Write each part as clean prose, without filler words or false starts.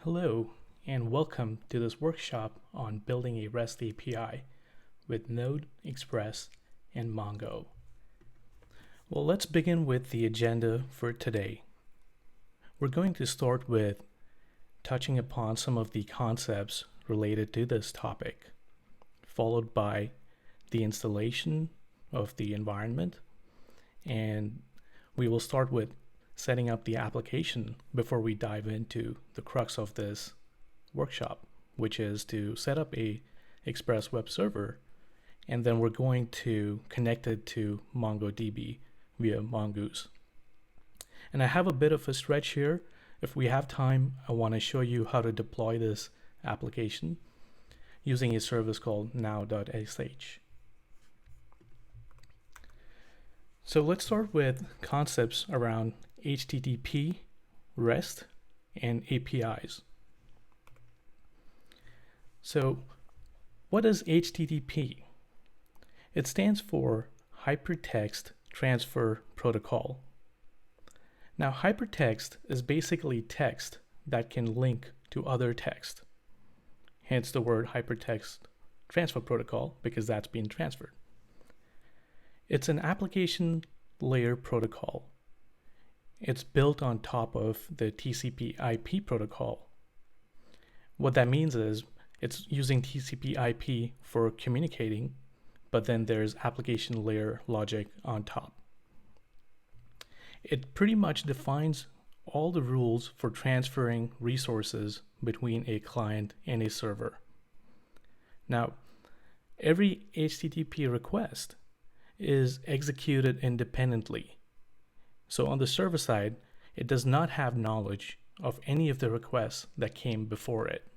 Hello, and welcome to this workshop on building a REST API with Node, Express, and Mongo. Well, let's begin with the agenda for today. We're going to start with touching upon some of the concepts related to this topic, followed by the installation of the environment, and we will start with setting up the application before we dive into the crux of this workshop, which is to set up a Express web server, and then we're going to connect it to MongoDB via Mongoose. And I have a bit of a stretch here. If we have time, I want to show you how to deploy this application using a service called now.sh. So let's start with concepts around HTTP, REST, and APIs. So what is HTTP? It stands for Hypertext Transfer Protocol. Now, hypertext is basically text that can link to other text. Hence the word Hypertext Transfer Protocol, because that's being transferred. It's an application layer protocol. It's built on top of the TCP/IP protocol. What that means is it's using TCP/IP for communicating, but then there's application layer logic on top. It pretty much defines all the rules for transferring resources between a client and a server. Now, every HTTP request is executed independently. So on the server side, it does not have knowledge of any of the requests that came before it.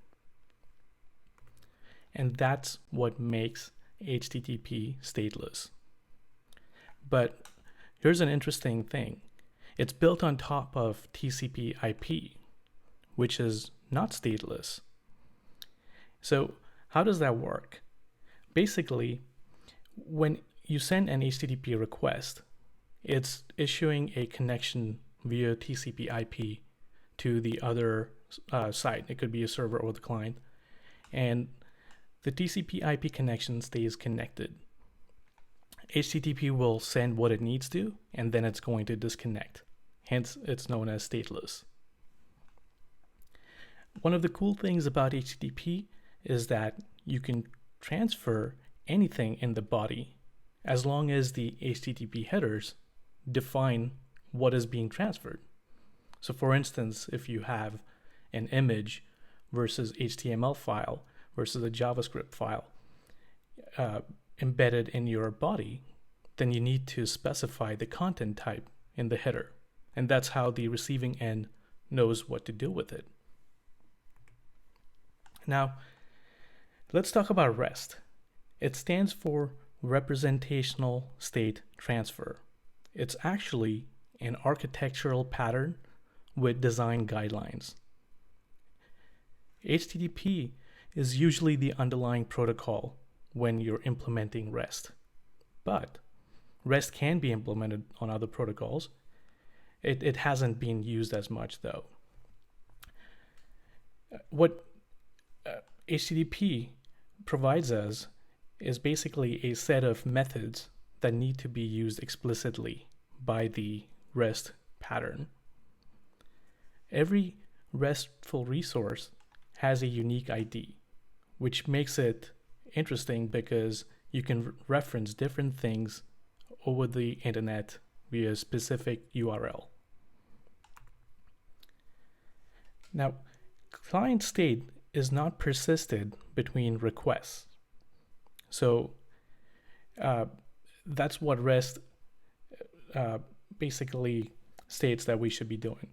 And that's what makes HTTP stateless. But here's an interesting thing. It's built on top of TCP/IP, which is not stateless. So how does that work? Basically, when you send an HTTP request, it's issuing a connection via TCP/IP to the other site. It could be a server or the client. And the TCP/IP connection stays connected. HTTP will send what it needs to, and then it's going to disconnect. Hence, it's known as stateless. One of the cool things about HTTP is that you can transfer anything in the body as long as the HTTP headers define what is being transferred. So for instance, if you have an image versus HTML file versus a JavaScript file embedded in your body, then you need to specify the content type in the header. And that's how the receiving end knows what to do with it. Now, let's talk about REST. It stands for Representational State Transfer. It's actually an architectural pattern with design guidelines. HTTP is usually the underlying protocol when you're implementing REST, but REST can be implemented on other protocols. It hasn't been used as much though. What HTTP provides us is basically a set of methods that need to be used explicitly by the REST pattern. Every RESTful resource has a unique ID, which makes it interesting because you can reference different things over the internet via a specific URL. Now, client state is not persisted between requests. So that's what REST basically states that we should be doing.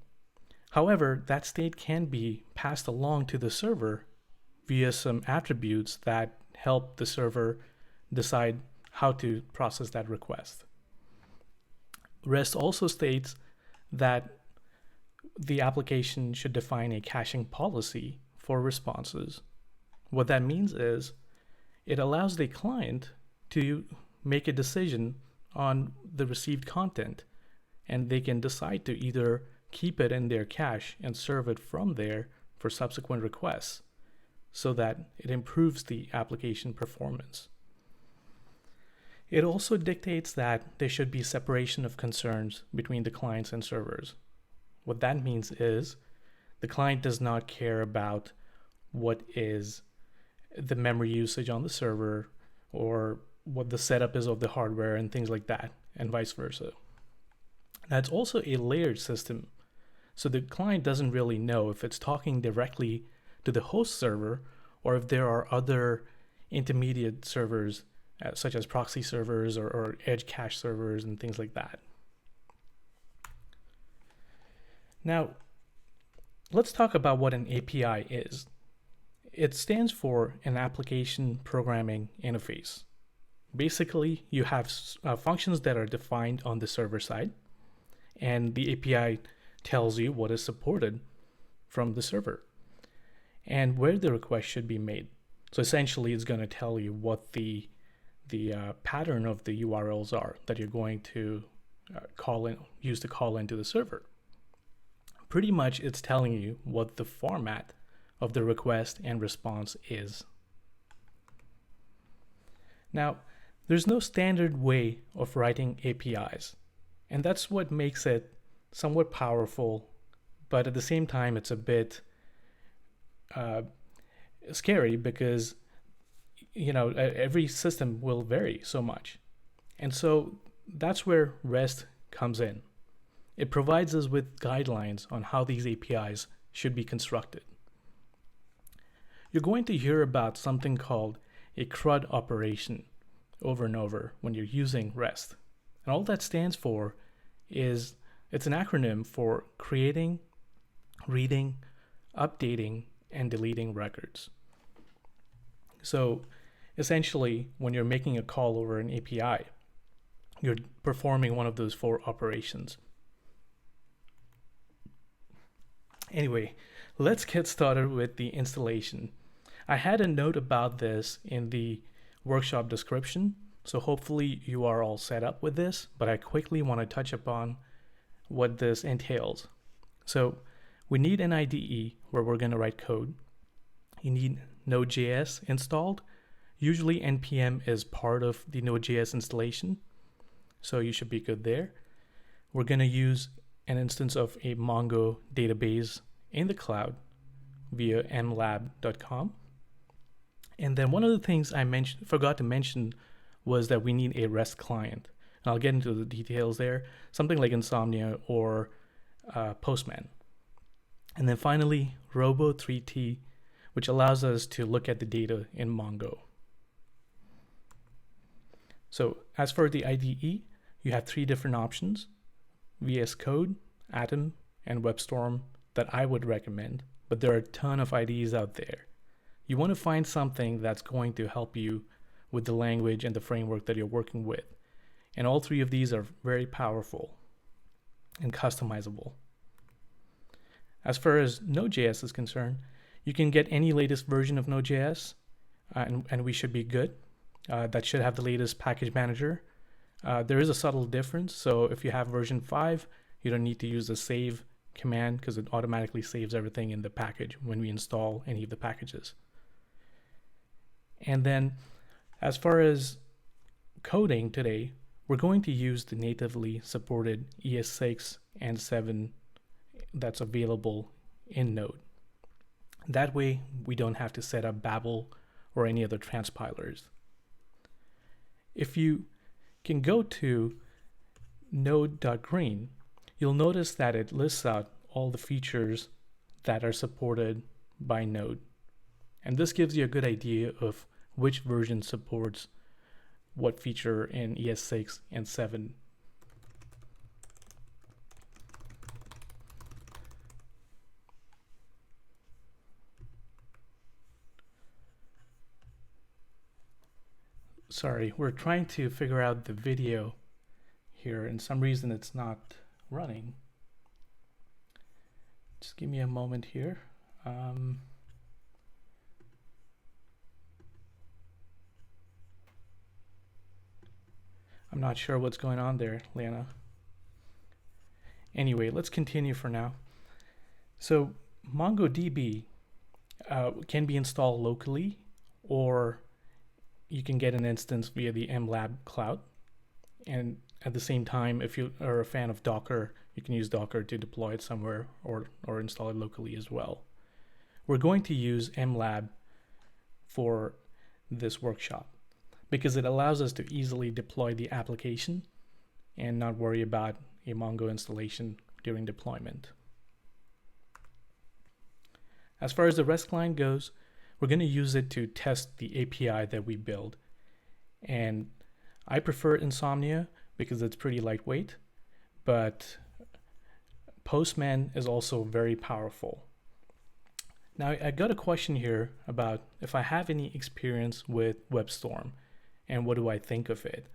However, that state can be passed along to the server via some attributes that help the server decide how to process that request. REST also states that the application should define a caching policy for responses. What that means is it allows the client to make a decision on the received content, and they can decide to either keep it in their cache and serve it from there for subsequent requests so that it improves the application performance. It also dictates that there should be separation of concerns between the clients and servers. What that means is the client does not care about what is the memory usage on the server or what the setup is of the hardware and things like that, and vice versa. Now, it's also a layered system, so the client doesn't really know if it's talking directly to the host server or if there are other intermediate servers such as proxy servers or edge cache servers and things like that. Now, let's talk about what an API is. It stands for an application programming interface. Basically, you have functions that are defined on the server side, and the API tells you what is supported from the server and where the request should be made. So essentially, it's going to tell you what the pattern of the URLs are that you're going to use to call into the server. Pretty much, it's telling you what the format of the request and response is. Now, there's no standard way of writing APIs, and that's what makes it somewhat powerful, but at the same time, it's a bit scary because every system will vary so much. And so that's where REST comes in. It provides us with guidelines on how these APIs should be constructed. You're going to hear about something called a CRUD operation over and over when you're using REST. And all that stands for is, it's an acronym for creating, reading, updating, and deleting records. So essentially, when you're making a call over an API, you're performing one of those 4 operations. Anyway, let's get started with the installation. I had a note about this in the workshop description, so hopefully you are all set up with this, but I quickly want to touch upon what this entails. So we need an IDE where we're going to write code. You need Node.js installed. Usually NPM is part of the Node.js installation, so you should be good there. We're going to use an instance of a Mongo database in the cloud via mlab.com. And then one of the things I forgot to mention was that we need a REST client. And I'll get into the details there, something like Insomnia or Postman. And then finally, Robo3T, which allows us to look at the data in Mongo. So as for the IDE, you have 3 different options: VS Code, Atom, and WebStorm that I would recommend, but there are a ton of IDEs out there. You want to find something that's going to help you with the language and the framework that you're working with. And all 3 of these are very powerful and customizable. As far as Node.js is concerned, you can get any latest version of Node.js, and we should be good. That should have the latest package manager. There is a subtle difference, so if you have version 5, you don't need to use the save command because it automatically saves everything in the package when we install any of the packages. And then as far as coding today, we're going to use the natively supported ES6 and 7 that's available in Node. That way, we don't have to set up Babel or any other transpilers. If you can go to node.green, you'll notice that it lists out all the features that are supported by Node. And this gives you a good idea of which version supports what feature in ES6 and 7. Sorry, we're trying to figure out the video here, and some reason it's not running. Just give me a moment here. I'm not sure what's going on there, Lana. Anyway, let's continue for now. So MongoDB can be installed locally, or you can get an instance via the MLab cloud. And at the same time, if you are a fan of Docker, you can use Docker to deploy it somewhere or install it locally as well. We're going to use MLab for this workshop because it allows us to easily deploy the application and not worry about a Mongo installation during deployment. As far as the REST client goes, we're going to use it to test the API that we build. And I prefer Insomnia because it's pretty lightweight, but Postman is also very powerful. Now, I got a question here about if I have any experience with WebStorm and what do I think of it.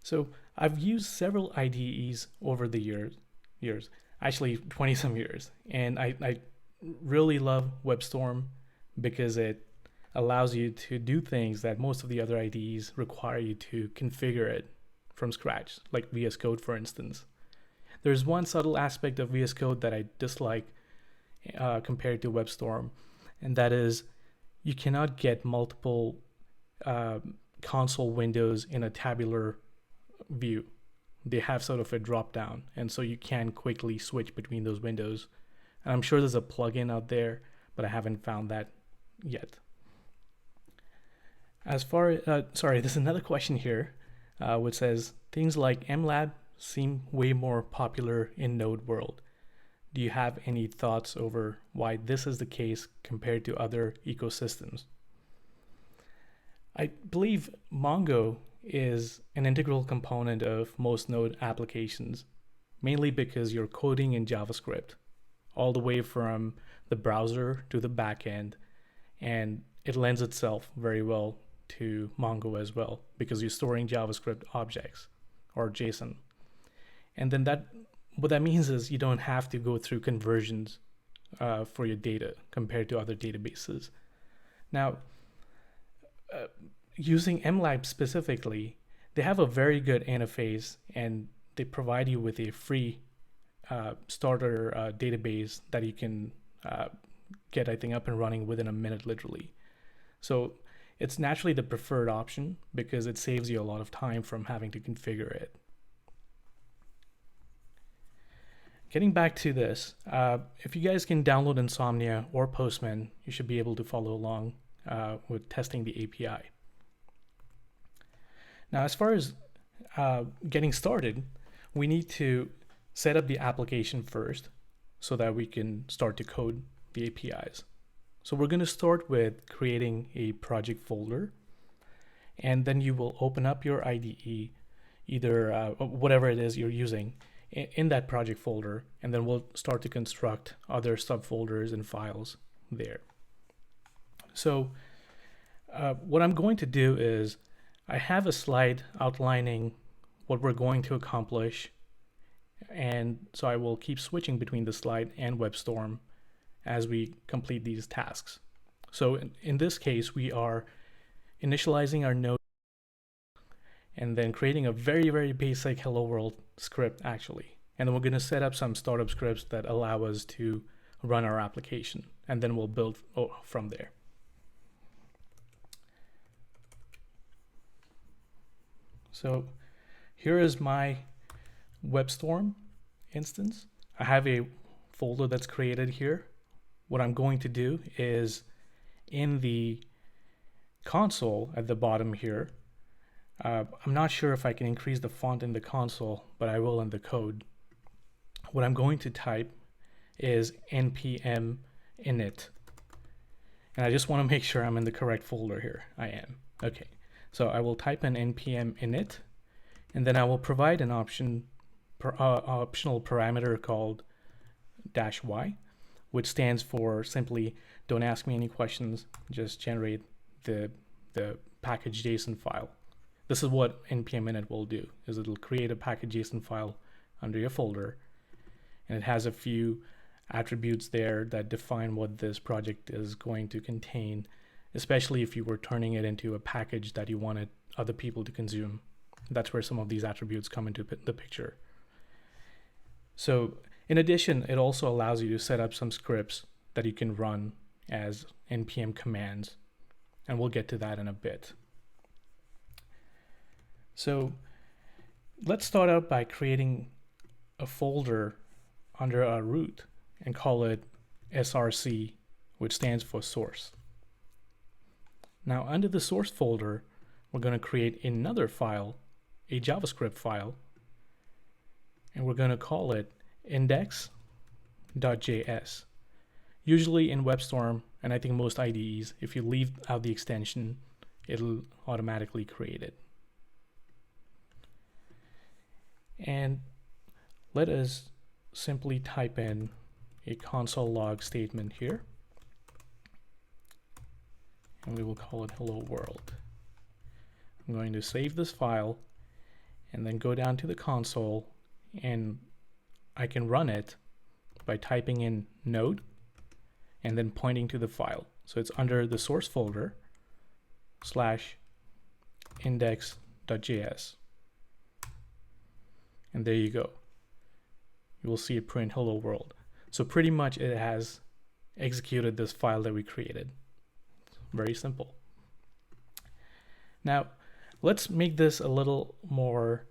So I've used several IDEs over the years, actually 20 some years, and I really love WebStorm because it allows you to do things that most of the other IDEs require you to configure it from scratch, like VS Code, for instance. There's one subtle aspect of VS Code that I dislike compared to WebStorm, and that is you cannot get multiple console windows in a tabular view. They have sort of a drop down, and so you can quickly switch between those windows. And I'm sure there's a plugin out there, but I haven't found that yet. As far as, there's another question here, which says, things like MLab seem way more popular in Node world. Do you have any thoughts over why this is the case compared to other ecosystems? I believe Mongo is an integral component of most Node applications, mainly because you're coding in JavaScript, all the way from the browser to the backend, and it lends itself very well to Mongo as well because you're storing JavaScript objects or JSON. And then what that means is you don't have to go through conversions for your data compared to other databases. Now, using MLab specifically, they have a very good interface and they provide you with a free starter database that you can get, I think, up and running within a minute, literally. So it's naturally the preferred option because it saves you a lot of time from having to configure it. Getting back to this, if you guys can download Insomnia or Postman, you should be able to follow along with testing the API. Now, as far as getting started, we need to set up the application first so that we can start to code the APIs. So we're going to start with creating a project folder, and then you will open up your IDE, either whatever it is you're using, in that project folder, and then we'll start to construct other subfolders and files there. So what I'm going to do is I have a slide outlining what we're going to accomplish, and so I will keep switching between the slide and WebStorm as we complete these tasks. So in this case, we are initializing our node and then creating a very, very basic hello world script, actually. And then we're going to set up some startup scripts that allow us to run our application, and then we'll build from there. So here is my WebStorm instance. I have a folder that's created here. What I'm going to do is in the console at the bottom here, I'm not sure if I can increase the font in the console, but I will in the code. What I'm going to type is npm init. And I just want to make sure I'm in the correct folder here. I am. Okay. So I will type in npm init, and then I will provide an optional parameter called -y, which stands for simply don't ask me any questions, just generate the package JSON file. This is what npm init will do, is it'll create a package JSON file under your folder, and it has a few attributes there that define what this project is going to contain, especially if you were turning it into a package that you wanted other people to consume. That's where some of these attributes come into the picture. So in addition, it also allows you to set up some scripts that you can run as npm commands, and we'll get to that in a bit. So let's start out by creating a folder under our root and call it src, which stands for source. Now under the source folder, we're going to create another file, a JavaScript file, and we're going to call it index.js. Usually in WebStorm, and I think most IDEs, if you leave out the extension, it'll automatically create it. And let us simply type in a console log statement here, and we will call it hello world. I'm going to save this file and then go down to the console, and I can run it by typing in node and then pointing to the file. So it's under the source folder /index.js. And there you go. You will see it print hello world. So pretty much it has executed this file that we created. Very simple. Now, let's make this a little more,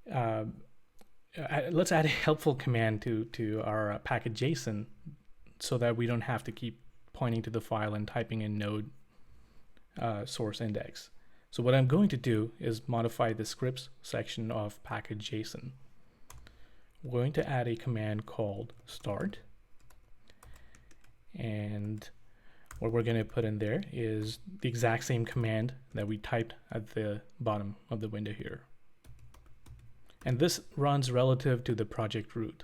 let's add a helpful command to our package.json so that we don't have to keep pointing to the file and typing in node source index. So what I'm going to do is modify the scripts section of package.json. We're going to add a command called start, and what we're going to put in there is the exact same command that we typed at the bottom of the window here. And this runs relative to the project root.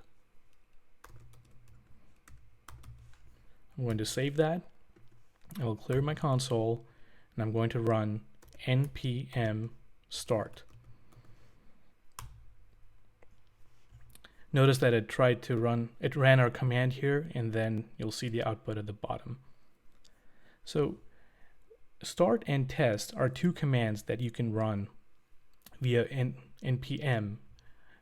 I'm going to save that. I will clear my console, and I'm going to run npm start. Notice that it ran our command here, and then you'll see the output at the bottom. So start and test are two commands that you can run via npm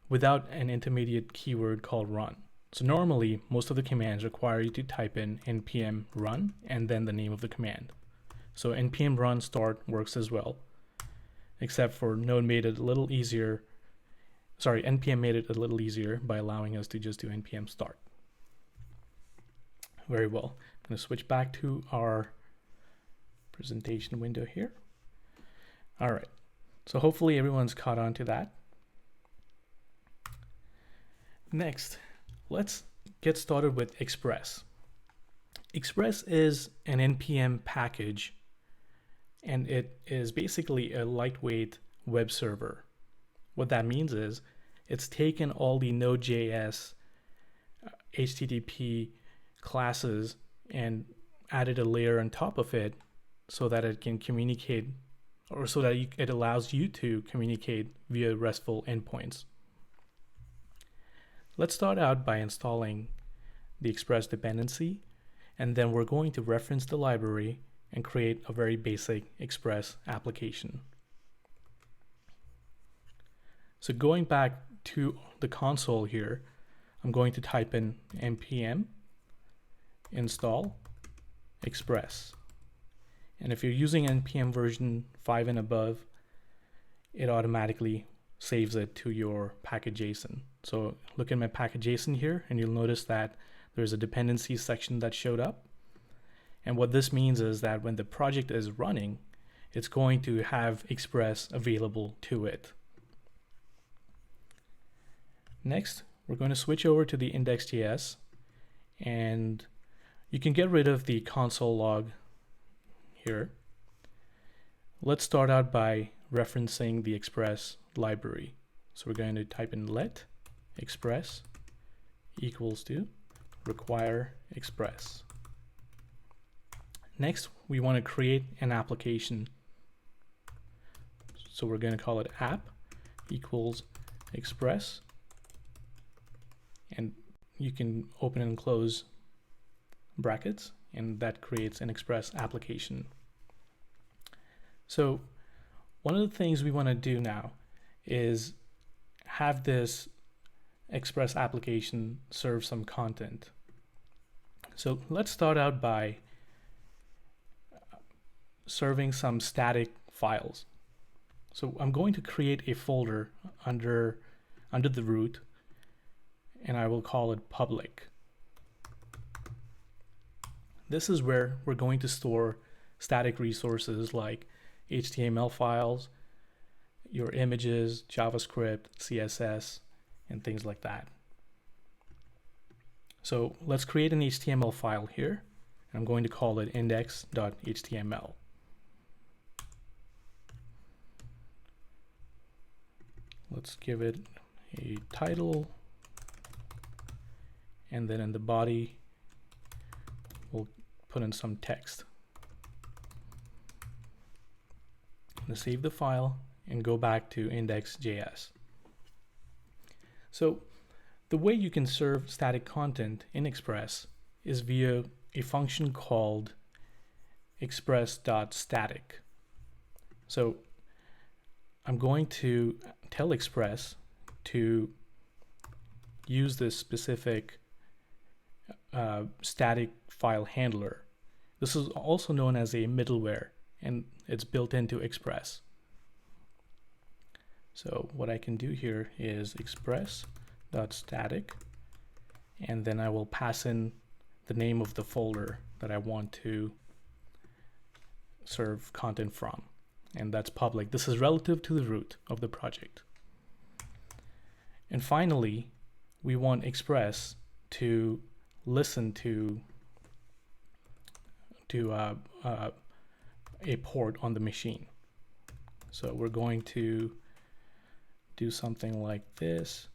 without an intermediate keyword called run. So normally, most of the commands require you to type in npm run and then the name of the command. So npm run start works as well, except for Node made it a little easier. Sorry, npm made it a little easier by allowing us to just do npm start. Very well. I'm going to switch back to our presentation window here. All right. So hopefully everyone's caught on to that. Next, let's get started with Express. Express is an npm package, and it is basically a lightweight web server. What that means is it's taken all the Node.js HTTP classes and added a layer on top of it so that it can communicate, or so that it allows you to communicate via RESTful endpoints. Let's start out by installing the Express dependency, and then we're going to reference the library and create a very basic Express application. So going back to the console here, I'm going to type in npm install Express. And if you're using npm version 5 and above, it automatically saves it to your package.json. So look at my package.json here, and you'll notice that there's a dependency section that showed up. And what this means is that when the project is running, it's going to have Express available to it. Next, we're going to switch over to the index.js, and you can get rid of the console log here. Let's start out by referencing the Express library. So we're going to type in let express equals to require express. Next, we want to create an application. So we're going to call it app equals express, and you can open and close brackets, and that creates an Express application. So one of the things we want to do now is have this Express application serve some content. So let's start out by serving some static files. So I'm going to create a folder under the root, and I will call it public. This is where we're going to store static resources like HTML files, your images, JavaScript, CSS, and things like that. So let's create an HTML file here. I'm going to call it index.html. Let's give it a title, and then in the body we'll put in some text. I'm going to save the file and go back to index.js. So the way you can serve static content in Express is via a function called express.static. So I'm going to tell Express to use this specific static file handler. This is also known as a middleware, and it's built into Express. So what I can do here is express.static, and then I will pass in the name of the folder that I want to serve content from, and that's public. This is relative to the root of the project. And finally, we want Express to listen to a port on the machine. So we're going to do something like this.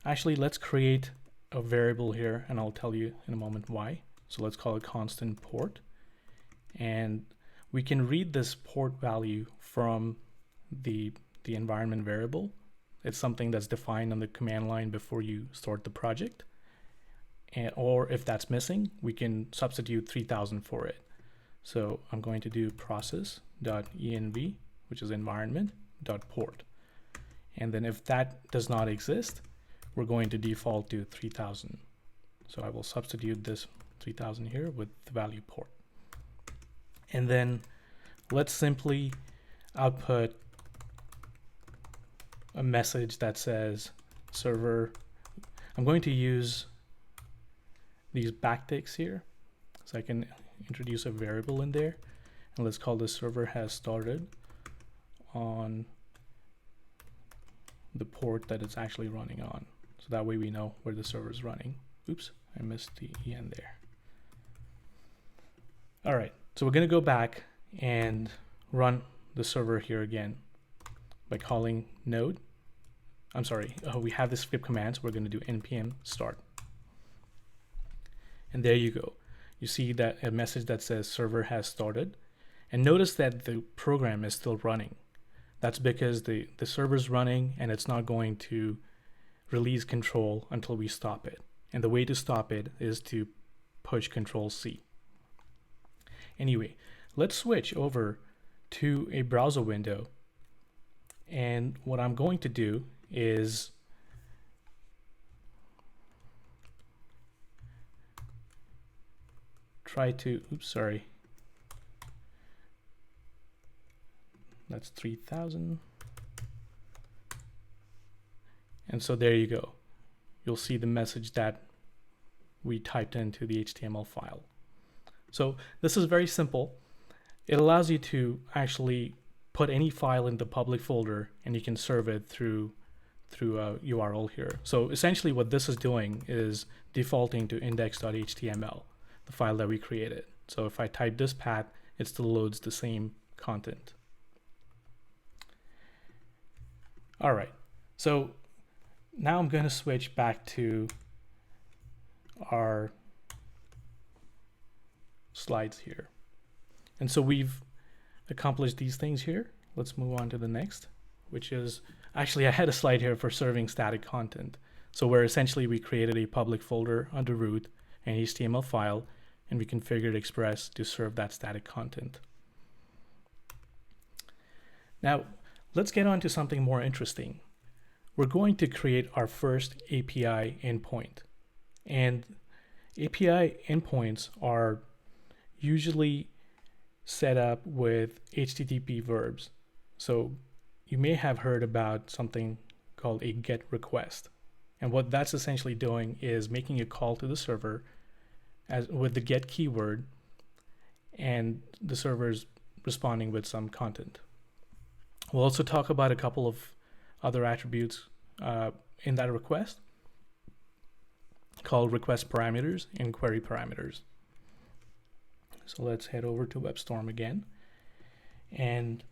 Actually, let's create a variable here, and I'll tell you in a moment why. So let's call it constant port, and we can read this port value from the environment variable. It's something that's defined on the command line before you start the project, or if that's missing, we can substitute 3000 for it. So I'm going to do process.env, which is environment.port, and then if that does not exist, we're going to default to 3000. So I will substitute this 3000 here with the value port. And then let's simply output a message that says server. I'm going to use these backticks here, so I can introduce a variable in there, and let's call this server has started on the port that it's actually running on. So that way we know where the server is running. Oops, I missed the en there. All right, so we're going to go back and run the server here again by calling node. I'm sorry, we have the script command, so we're going to do npm start. And there you go. You see that a message that says server has started. And notice that the program is still running. That's because the server's running and it's not going to release control until we stop it. And the way to stop it is to push Control C. Anyway, let's switch over to a browser window. And what I'm going to do is try to, oops, sorry. That's 3000. And so there you go. You'll see the message that we typed into the HTML file. So this is very simple. It allows you to actually put any file in the public folder, and you can serve it through a URL here. So essentially what this is doing is defaulting to index.html, the file that we created. So if I type this path, it still loads the same content. All right, so now I'm going to switch back to our slides here. And so we've accomplished these things here. Let's move on to the next, which is, actually I had a slide here for serving static content. So where essentially we created a public folder under root, an HTML file, and we configured Express to serve that static content. Now, let's get on to something more interesting. We're going to create our first API endpoint. And API endpoints are usually set up with HTTP verbs. So you may have heard about something called a GET request. And what that's essentially doing is making a call to the server with the GET keyword, and the server is responding with some content. We'll also talk about a couple of other attributes in that request called request parameters and query parameters. So let's head over to WebStorm again. And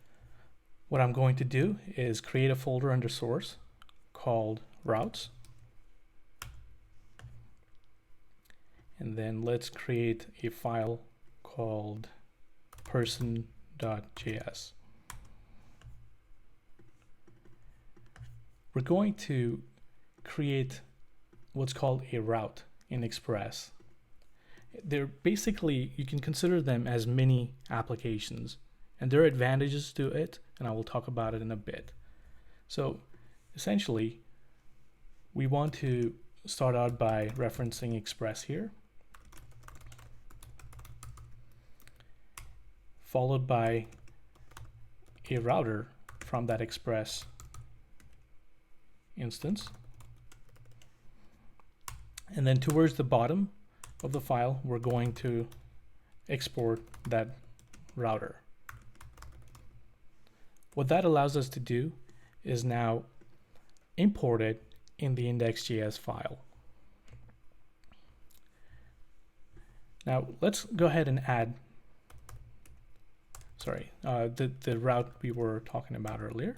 what I'm going to do is create a folder under source called routes. And then let's create a file called person.js. We're going to create what's called a route in Express. They're basically, you can consider them as mini applications, and there are advantages to it, and I will talk about it in a bit. So essentially, we want to start out by referencing Express here, followed by a router from that Express instance. And then towards the bottom of the file, we're going to export that router. What that allows us to do is now import it in the index.js file. Now let's go ahead and add the route we were talking about earlier.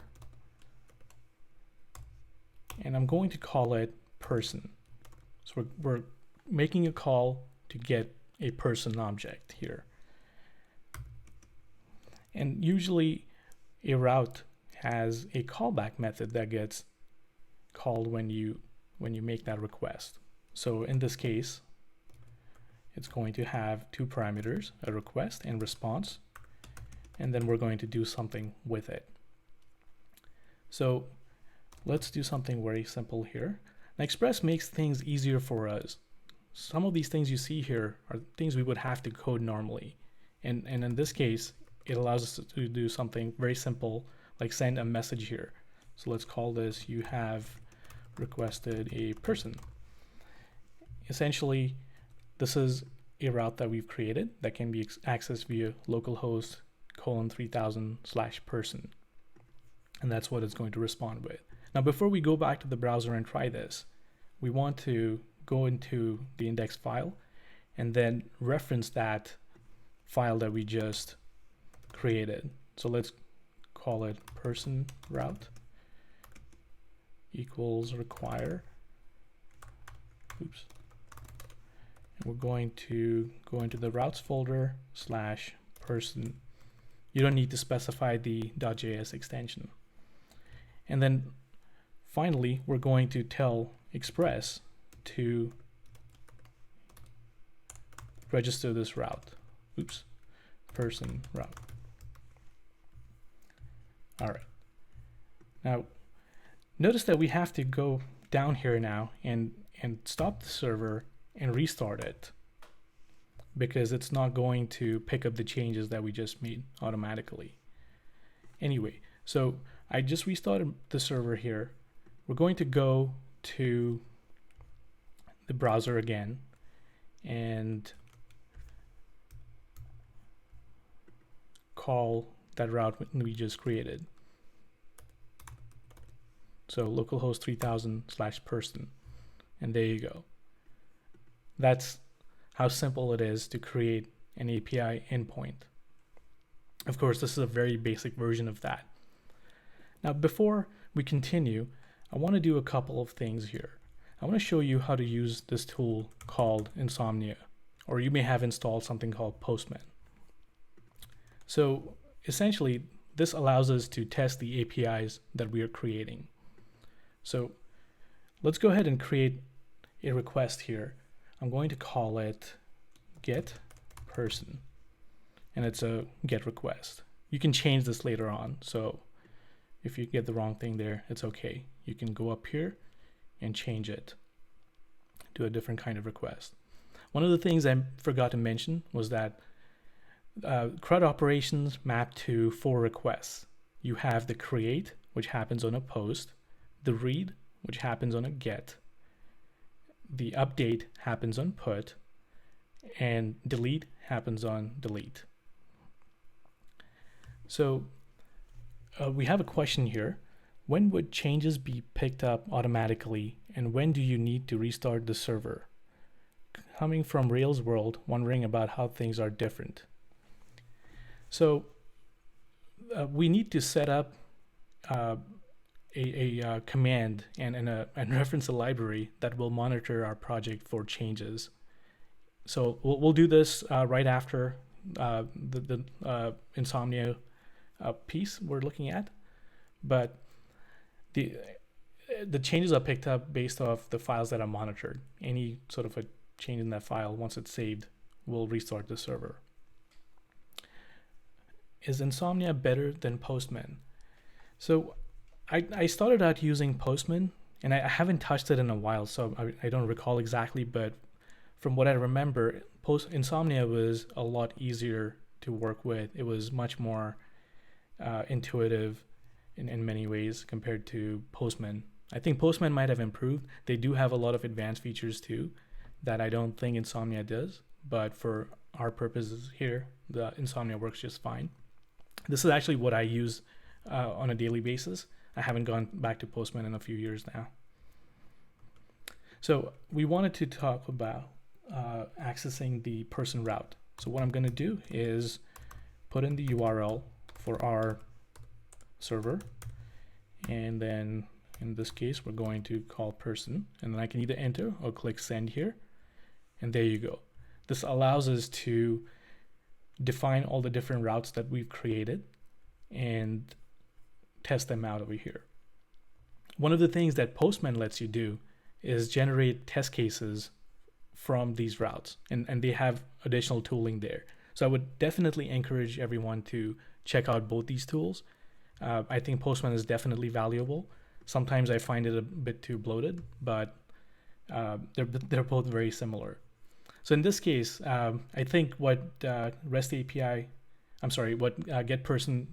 And I'm going to call it person. So we're making a call to get a person object here. And usually a route has a callback method that gets called when you make that request. So in this case, it's going to have two parameters, a request and response, and then we're going to do something with it. So let's do something very simple here. Now, Express makes things easier for us. Some of these things you see here are things we would have to code normally. And in this case, it allows us to do something very simple, like send a message here. So let's call this, you have requested a person. Essentially, this is a route that we've created that can be accessed via localhost :3000/person. And that's what it's going to respond with. Now, before we go back to the browser and try this, we want to go into the index file and then reference that file that we just created. So let's call it person route equals require. Oops. And we're going to go into the routes folder /person. You don't need to specify the .js extension. And then finally, we're going to tell Express to register this route. Oops, person route. All right. Now, notice that we have to go down here now and stop the server and restart it, because it's not going to pick up the changes that we just made automatically. Anyway, so I just restarted the server here. We're going to go to the browser again and call that route we just created. So localhost 3000/person, and there you go. That's how simple it is to create an API endpoint. Of course, this is a very basic version of that. Now, before we continue, I want to do a couple of things here. I want to show you how to use this tool called Insomnia, or you may have installed something called Postman. So essentially, this allows us to test the APIs that we are creating. So let's go ahead and create a request here. I'm going to call it get person, and it's a get request. You can change this later on, so if you get the wrong thing there, it's okay. You can go up here and change it to a different kind of request. One of the things I forgot to mention was that CRUD operations map to 4 requests. You have the create, which happens on a post, the read, which happens on a get, the update happens on put, and delete happens on delete. So we have a question here. When would changes be picked up automatically, and when do you need to restart the server? Coming from Rails world, wondering about how things are different. So we need to set up a command and reference a library that will monitor our project for changes. So we'll do this right after the Insomnia piece we're looking at, but the changes are picked up based off the files that are monitored. Any sort of a change in that file, once it's saved, will restart the server. Is Insomnia better than Postman? So I started out using Postman, and I haven't touched it in a while, so I don't recall exactly, but from what I remember, Insomnia was a lot easier to work with. It was much more intuitive in many ways compared to Postman. I think Postman might have improved. They do have a lot of advanced features too that I don't think Insomnia does, but for our purposes here, the Insomnia works just fine. This is actually what I use on a daily basis. I haven't gone back to Postman in a few years now. So we wanted to talk about accessing the person route. So what I'm going to do is put in the URL for our server, and then in this case we're going to call person, and then I can either enter or click send here, and there you go. This allows us to define all the different routes that we've created and test them out over here. One of the things that Postman lets you do is generate test cases from these routes, and they have additional tooling there. So I would definitely encourage everyone to check out both these tools. I think Postman is definitely valuable. Sometimes I find it a bit too bloated, but they're both very similar. So in this case, I think what REST API, what getPerson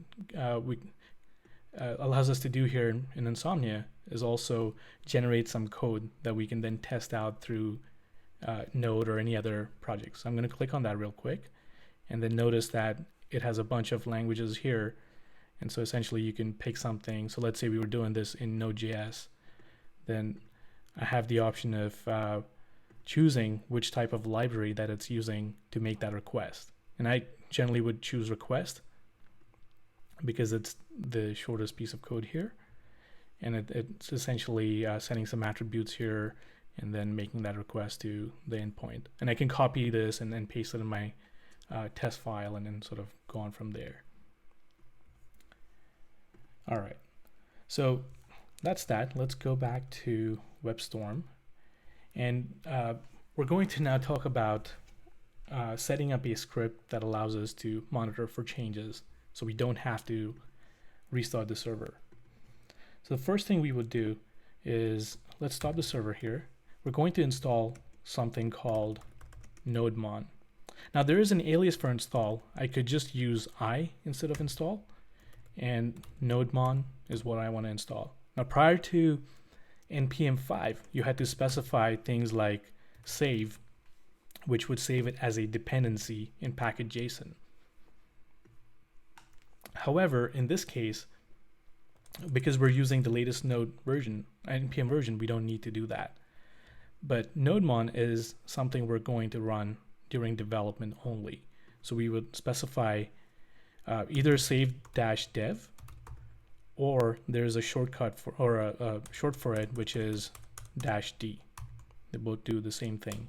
allows us to do here in Insomnia is also generate some code that we can then test out through Node or any other project. So I'm going to click on that real quick, and then notice that it has a bunch of languages here. And so essentially you can pick something. So let's say we were doing this in Node.js, then I have the option of choosing which type of library that it's using to make that request. And I generally would choose request because it's the shortest piece of code here. And it's essentially sending some attributes here and then making that request to the endpoint. And I can copy this and then paste it in my test file and then sort of go on from there. All right, so that's that. Let's go back to WebStorm. And we're going to now talk about setting up a script that allows us to monitor for changes so we don't have to restart the server. So the first thing we would do is, let's stop the server here. We're going to install something called nodemon. Now there is an alias for install. I could just use I instead of install, and nodemon is what I want to install. Now prior to npm 5, you had to specify things like save, which would save it as a dependency in package.json. However, in this case, because we're using the latest Node version, npm version, we don't need to do that. But nodemon is something we're going to run during development only. So we would specify either save-dev, or there's a shortcut for, or a short for it, which is -d. They both do the same thing.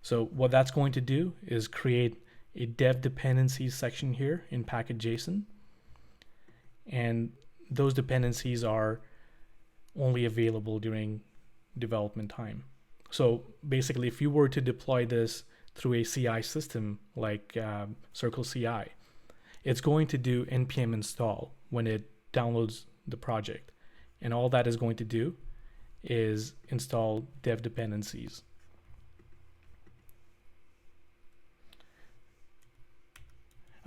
So what that's going to do is create a dev dependencies section here in package.json. And those dependencies are only available during development time. So basically, if you were to deploy this through a CI system like Circle CI, it's going to do npm install when it downloads the project. And all that is going to do is install dev dependencies.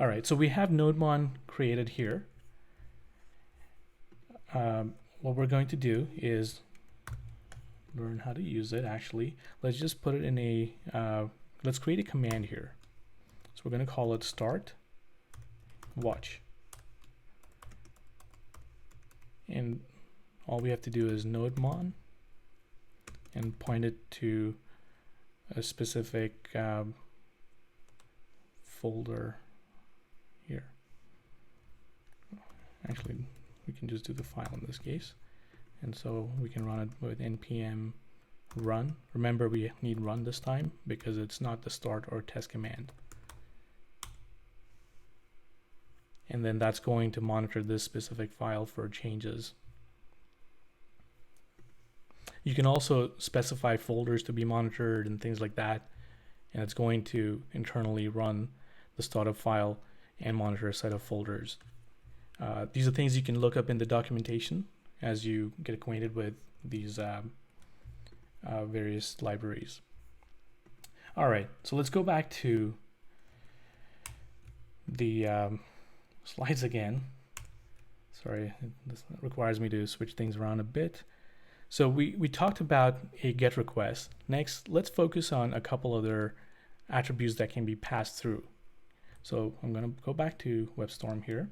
All right, so we have NodeMon created here. What we're going to do is learn how to use it. Actually, let's just put it in a, let's create a command here. So we're going to call it start watch. And all we have to do is NodeMon and point it to a specific folder here. Actually, we can just do the file in this case. And so we can run it with npm run. Remember, we need run this time because it's not the start or test command. And then that's going to monitor this specific file for changes. You can also specify folders to be monitored and things like that. And it's going to internally run the startup file and monitor a set of folders. These are things you can look up in the documentation as you get acquainted with these various libraries. All right, so let's go back to the slides again. Sorry, this requires me to switch things around a bit. So we talked about a GET request. Next, let's focus on a couple other attributes that can be passed through. So I'm going to go back to WebStorm here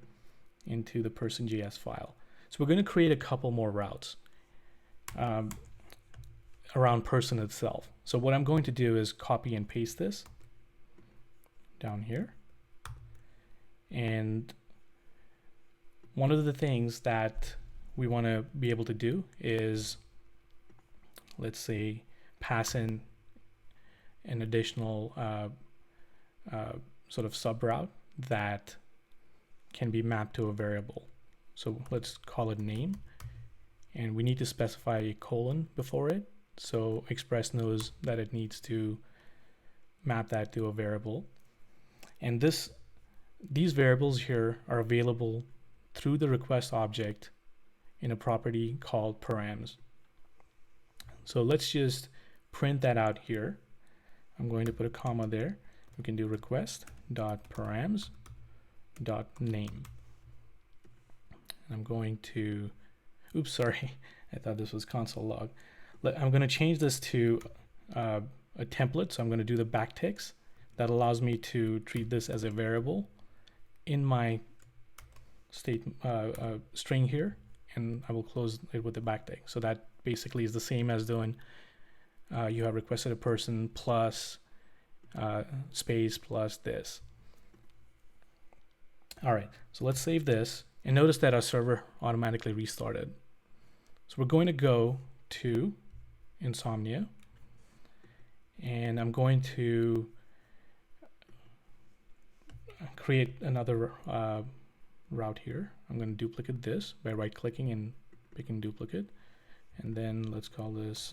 into the person.js file. So we're going to create a couple more routes around person itself. So what I'm going to do is copy and paste this down here. And one of the things that we want to be able to do is, let's say, pass in an additional sort of sub-route that can be mapped to a variable. So let's call it name, and we need to specify a colon before it, so Express knows that it needs to map that to a variable. And these variables here are available through the request object in a property called params. So let's just print that out here. I'm going to put a comma there. We can do request.params.name. I'm going to, oops, sorry, I thought this was console log. I'm going to change this to a template. So I'm going to do the backticks. That allows me to treat this as a variable in my state string here, and I will close it with the backtick. So that basically is the same as doing you have requested a person plus space plus this. All right, so let's save this. And notice that our server automatically restarted. So we're going to go to Insomnia, and I'm going to create another route here. I'm going to duplicate this by right-clicking and picking duplicate. And then let's call this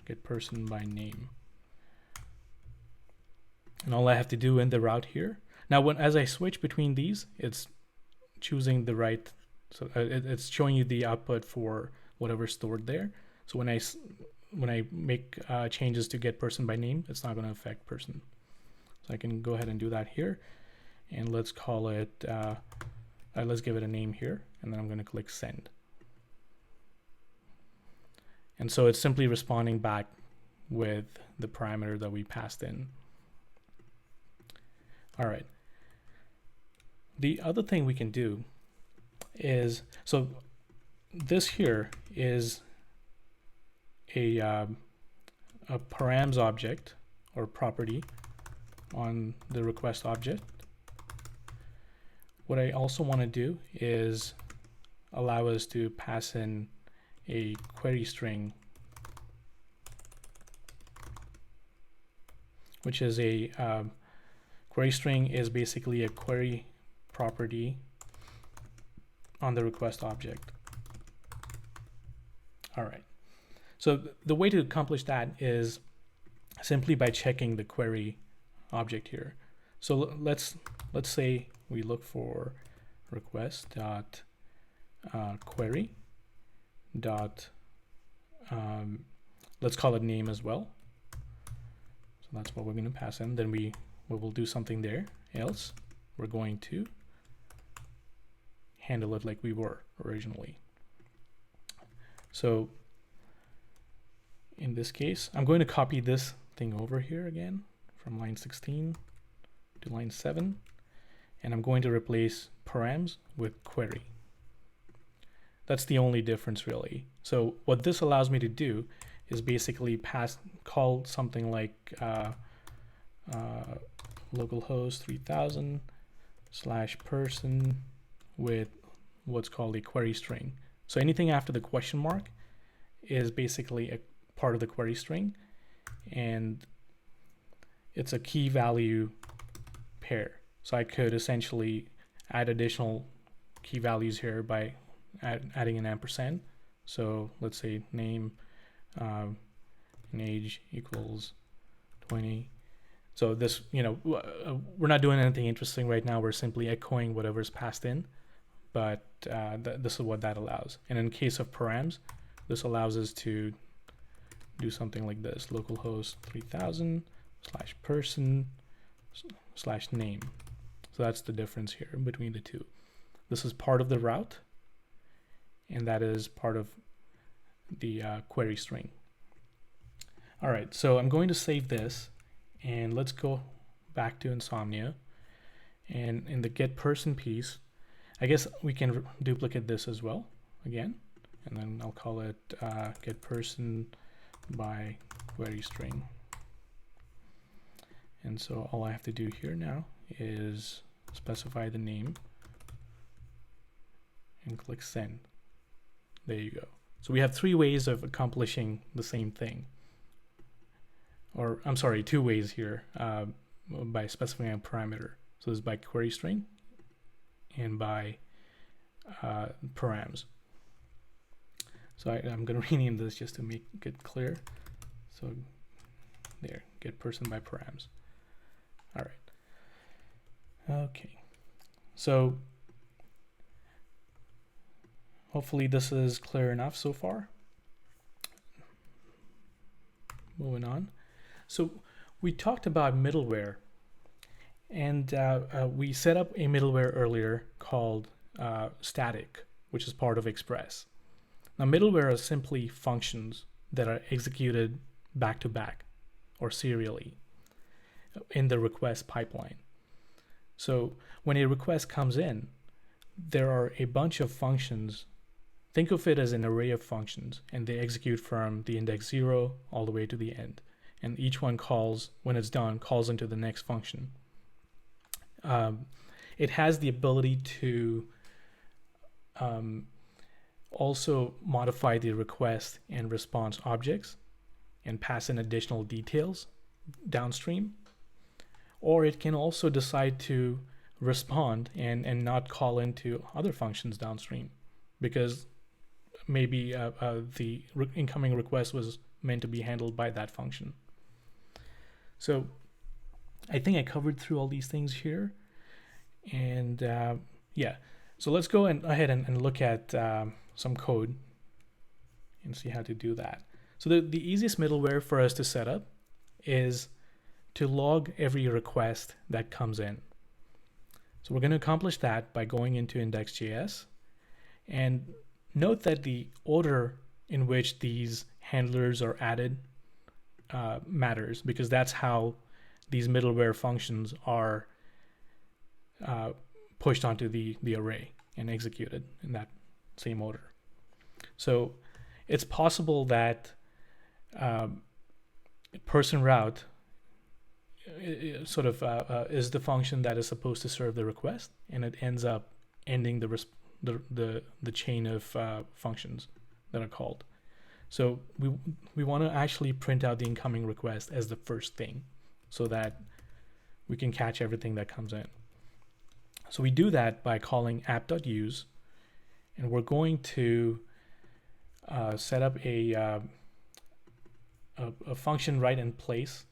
get person by name. And all I have to do in the route here. Now, as I switch between these, it's choosing the right, so it's showing you the output for whatever's stored there. So when I make changes to get person by name, it's not going to affect person. So I can go ahead and do that here, and let's call it, let's give it a name here, and then I'm going to click send. And so it's simply responding back with the parameter that we passed in. All right. The other thing we can do is, so this here is a params object or property on the request object. What I also want to do is allow us to pass in a query string, which is a query string is basically a query property on the request object. All right. So the way to accomplish that is simply by checking the query object here. So let's say we look for request dot query dot let's call it name as well. So that's what we're going to pass in. Then we will do something there else, we're going to handle it like we were originally. So in this case, I'm going to copy this thing over here again from line 16 to line 7, and I'm going to replace params with query. That's the only difference really. So what this allows me to do is basically call something like localhost 3000 /person with what's called a query string. So anything after the question mark is basically a part of the query string, and it's a key value pair. So I could essentially add additional key values here by adding an ampersand. So let's say name and age equals 20. So this, we're not doing anything interesting right now. We're simply echoing whatever's passed in, but this is what that allows. And in case of params, this allows us to do something like this: localhost 3000 /person /name. So that's the difference here between the two. This is part of the route, and that is part of the query string. All right, so I'm going to save this, and let's go back to Insomnia. And in the get person piece, I guess we can duplicate this as well again, and then I'll call it get person by query string. And so all I have to do here now is specify the name and click send. There you go. So we have 3 ways of accomplishing the same thing. Or I'm sorry, 2 ways here by specifying a parameter. So this is by query string and by params. So I'm going to rename this just to make it clear. So there, get person by params. All right. Okay. So hopefully this is clear enough so far. Moving on. So we talked about middleware, and we set up a middleware earlier called static, which is part of Express. Now middleware are simply functions that are executed back to back or serially in the request pipeline. So when a request comes in, there are a bunch of functions. Think of it as an array of functions, and they execute from the index 0 all the way to the end. And each one calls, when it's done, calls into the next function. It has the ability to also modify the request and response objects and pass in additional details downstream. Or it can also decide to respond and not call into other functions downstream, because maybe the incoming request was meant to be handled by that function. So I think I covered through all these things here. And yeah, so let's go ahead and look at some code and see how to do that. So the easiest middleware for us to set up is to log every request that comes in. So we're going to accomplish that by going into index.js, and note that the order in which these handlers are added matters, because that's how these middleware functions are pushed onto the array and executed in that same order. So it's possible that person route sort of is the function that is supposed to serve the request, and it ends up ending the chain of functions that are called. So we want to actually print out the incoming request as the first thing, so that we can catch everything that comes in. So we do that by calling app.use, and we're going to set up a function right in place.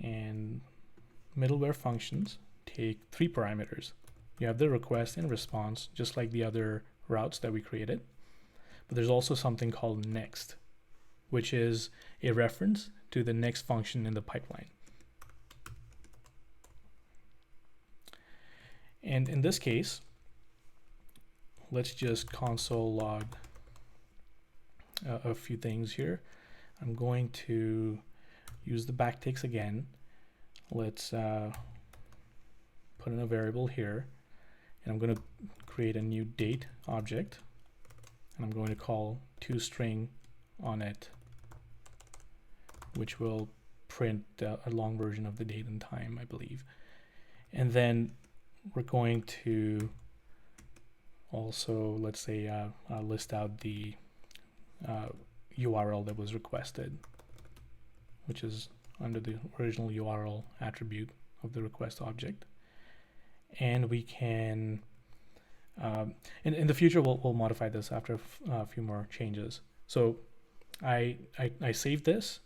And middleware functions take 3 parameters. You have the request and response, just like the other routes that we created. But there's also something called next, which is a reference to the next function in the pipeline. And in this case, let's just console log a few things here. I'm going to use the backticks again. Let's put in a variable here, and I'm going to create a new date object, and I'm going to call toString on it, which will print a long version of the date and time, I believe. And then we're going to also, let's say, list out the URL that was requested, which is under the original URL attribute of the request object. And we can, in the future, we'll modify this after a few more changes. So I saved this,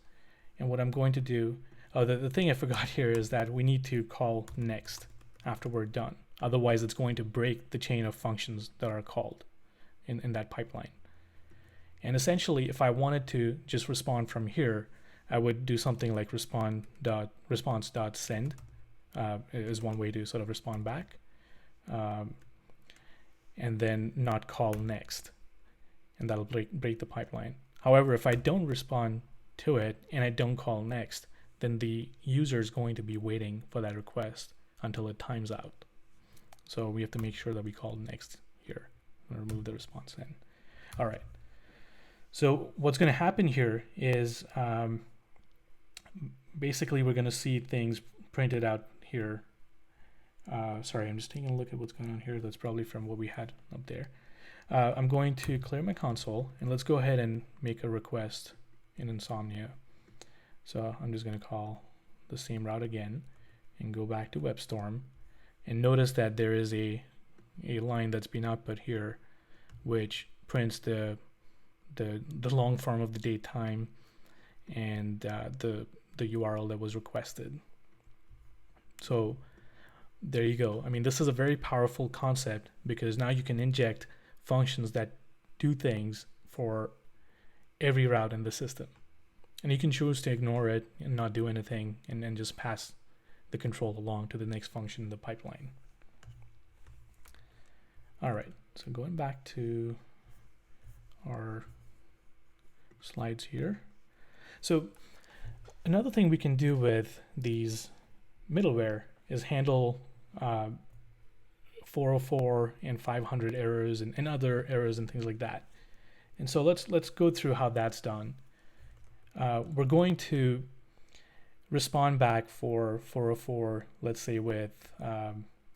and what I'm going to do, the thing I forgot here is that we need to call next after we're done. Otherwise, it's going to break the chain of functions that are called in that pipeline. And essentially, if I wanted to just respond from here, I would do something like response.send is one way to sort of respond back, and then not call next, and that'll break the pipeline. However, if I don't respond to it and I don't call next, then the user is going to be waiting for that request until it times out. So we have to make sure that we call next here and remove the response then. All right. So what's going to happen here is basically we're going to see things printed out here. Sorry, I'm just taking a look at what's going on here. That's probably from what we had up there. I'm going to clear my console, and let's go ahead and make a request in Insomnia. So I'm just going to call the same route again and go back to WebStorm, and notice that there is a line that's been output here which prints the long form of the date time and the URL that was requested. So there you go. I mean, this is a very powerful concept because now you can inject functions that do things for every route in the system. And you can choose to ignore it and not do anything and then just pass the control along to the next function in the pipeline. All right, so going back to our slides here. So another thing we can do with these middleware is handle 404 and 500 errors and other errors and things like that. And so let's go through how that's done. We're going to respond back for 404, let's say with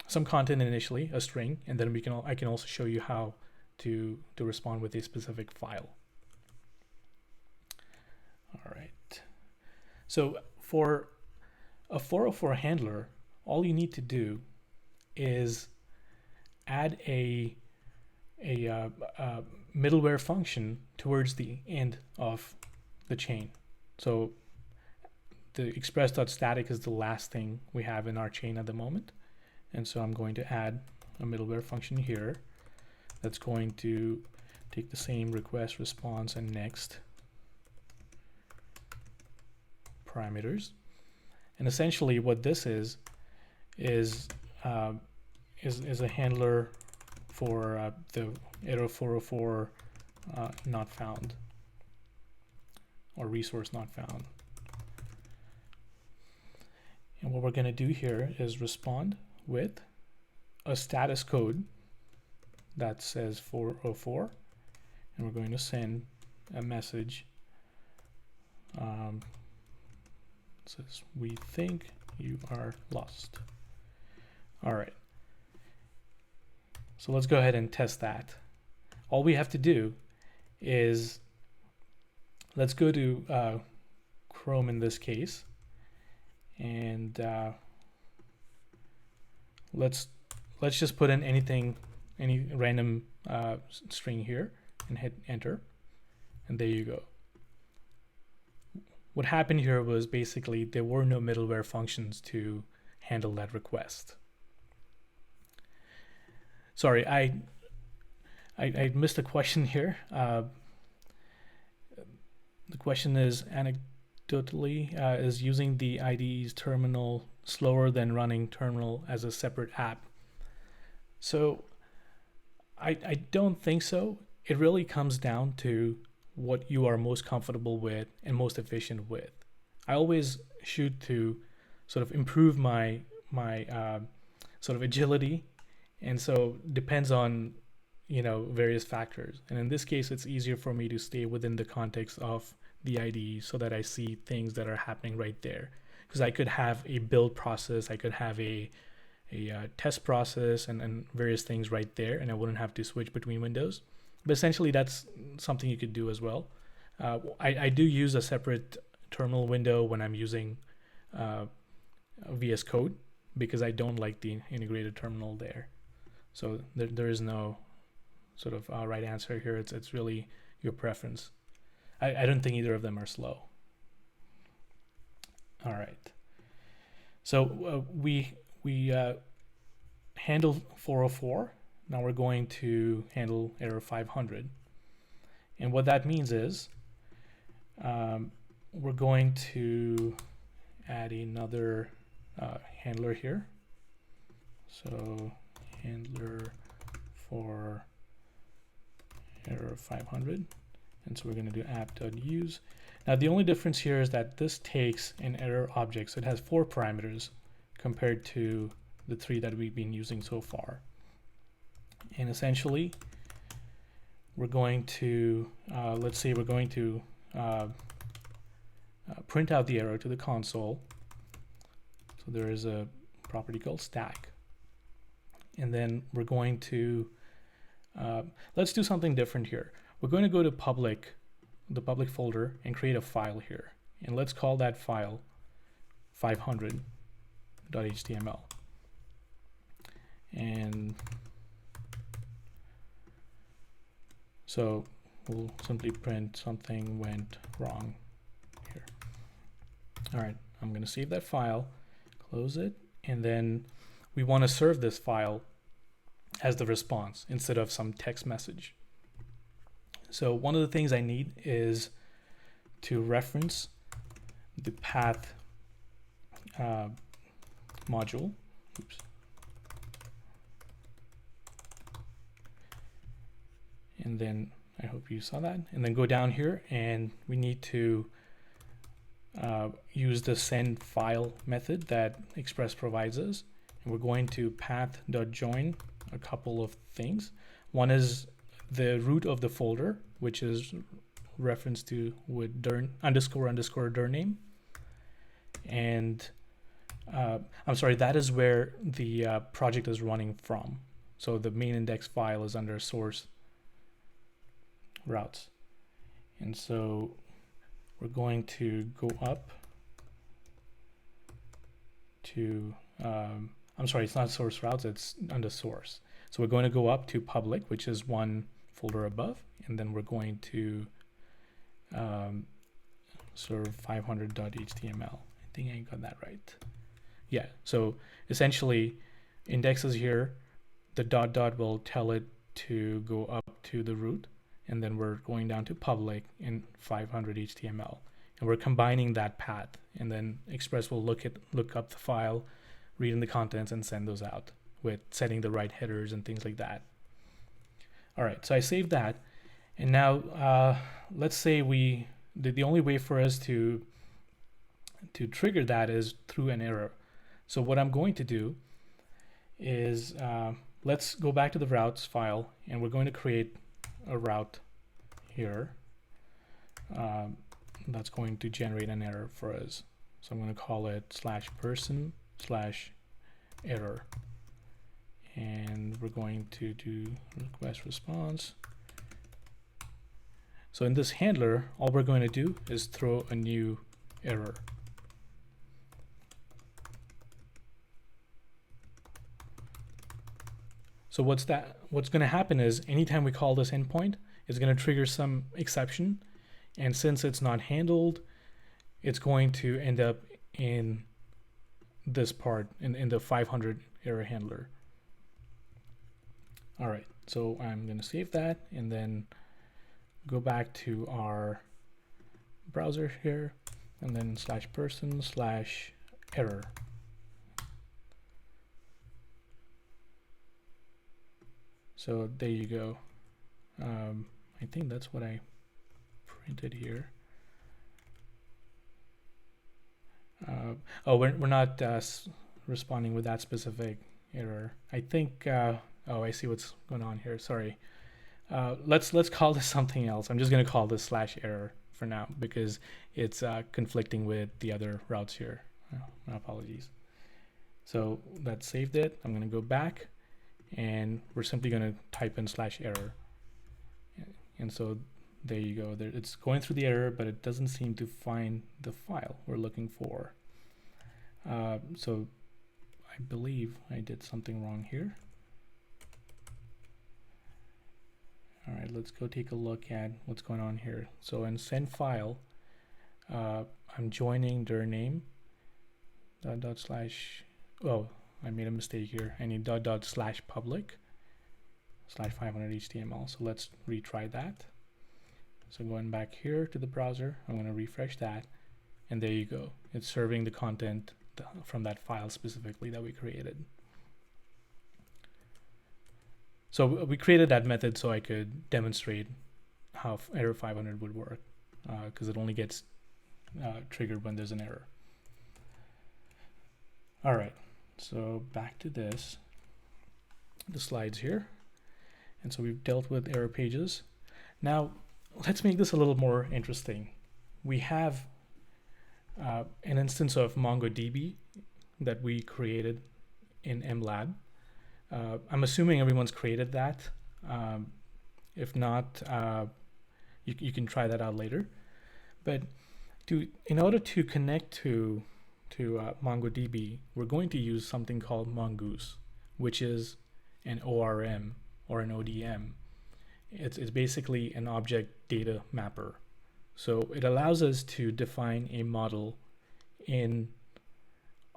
some content initially, a string, and then I can also show you how to respond with a specific file. All right. So for a 404 handler, all you need to do is add a middleware function towards the end of the chain. So the express.static is the last thing we have in our chain at the moment. And so I'm going to add a middleware function here that's going to take the same request, response, and next parameters. And essentially what this is a handler for the error 404 not found, or resource not found. And what we're going to do here is respond with a status code that says 404, and we're going to send a message. It says, "We think you are lost." All right. So let's go ahead and test that. All we have to do is let's go to Chrome in this case, and let's just put in any random string here and hit enter, and there you go. What happened here was basically there were no middleware functions to handle that request. Sorry, I missed a question here. The question is, anecdotally, is using the IDE's terminal slower than running terminal as a separate app? So I don't think so. It really comes down to what you are most comfortable with and most efficient with. I always shoot to sort of improve my sort of agility, and so depends on various factors. And in this case, it's easier for me to stay within the context of the IDE so that I see things that are happening right there. Because I could have a build process, I could have a test process and various things right there, and I wouldn't have to switch between windows. But essentially, that's something you could do as well. I do use a separate terminal window when I'm using VS Code because I don't like the integrated terminal there. So there is no sort of right answer here. It's really your preference. I don't think either of them are slow. All right. So we handled 404. Now we're going to handle error 500. And what that means is we're going to add another handler here. So handler for error 500. And so we're going to do app.use. Now the only difference here is that this takes an error object. So it has 4 parameters compared to the 3 that we've been using so far. And essentially, we're going to, let's say we're going to print out the error to the console. So there is a property called stack. And then we're going to, let's do something different here. We're going to go to the public folder and create a file here. And let's call that file 500.html. And so we'll simply print something went wrong here. All right, I'm going to save that file, close it, and then we want to serve this file as the response instead of some text message. So one of the things I need is to reference the path module. Oops. And then I hope you saw that. And then go down here, and we need to use the send file method that Express provides us. And we're going to path.join a couple of things. One is the root of the folder, which is referenced to with dir name. And I'm sorry, that is where the project is running from. So the main index file is under source routes. And so we're going to go up to, I'm sorry, it's not source routes, it's under source. So we're going to go up to public, which is one folder above, and then we're going to serve 500.html. I think I got that right. Yeah, so essentially indexes here, the dot dot will tell it to go up to the root, and then we're going down to public in 500 HTML, and we're combining that path, and then Express will look up the file, read in the contents, and send those out with setting the right headers and things like that. All right, so I saved that, and now let's say the only way for us to trigger that is through an error. So what I'm going to do is let's go back to the routes file, and we're going to create a route here that's going to generate an error for us. So I'm going to call it /person/error, and we're going to do request response. So in this handler, all we're going to do is throw a new error. So what's going to happen is anytime we call this endpoint, it's going to trigger some exception, and since it's not handled, it's going to end up in this part in the 500 error handler. All right, so I'm going to save that and then go back to our browser here, and then /person/error. So there you go. I think that's what I printed here. Oh, we're not responding with that specific error. I think. Oh, I see what's going on here. Sorry. Let's call this something else. I'm just going to call this /error for now because it's conflicting with the other routes here. My apologies. So that saved it. I'm going to go back, and we're simply going to type in /error. And so there you go. There, it's going through the error, but it doesn't seem to find the file we're looking for. So I believe I did something wrong here. All right, let's go take a look at what's going on here. So in send file, I'm joining their name dot slash. Oh, I made a mistake here. I need dot slash public /500 HTML. So let's retry that. So going back here to the browser, I'm going to refresh that, and there you go. It's serving the content from that file specifically that we created. So we created that method so I could demonstrate how error 500 would work, because it only gets triggered when there's an error. All right, so back to this, the slides here. And so we've dealt with error pages. Now, let's make this a little more interesting. We have an instance of MongoDB that we created in MLab. I'm assuming everyone's created that. If not, you can try that out later. But in order to connect to MongoDB, we're going to use something called Mongoose, which is an ORM or an ODM. It's basically an object data mapper. So it allows us to define a model in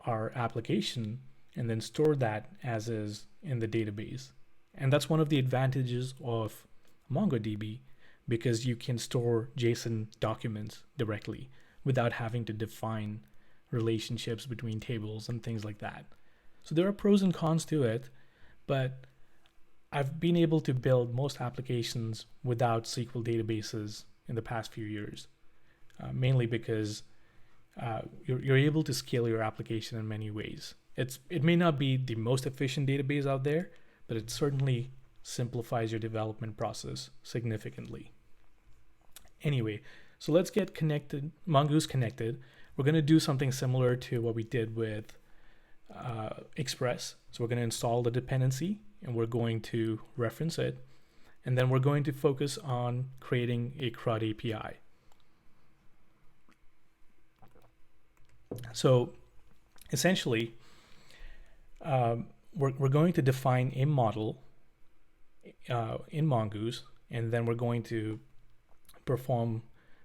our application and then store that as is in the database. And that's one of the advantages of MongoDB, because you can store JSON documents directly without having to define relationships between tables and things like that. So there are pros and cons to it, but I've been able to build most applications without SQL databases in the past few years, mainly because you're able to scale your application in many ways. It may not be the most efficient database out there, but it certainly simplifies your development process significantly. Anyway, so let's get connected, Mongoose connected. We're going to do something similar to what we did with Express. So we're going to install the dependency, and we're going to reference it, and then we're going to focus on creating a CRUD API. So essentially, we're going to define a model in Mongoose, and then we're going to perform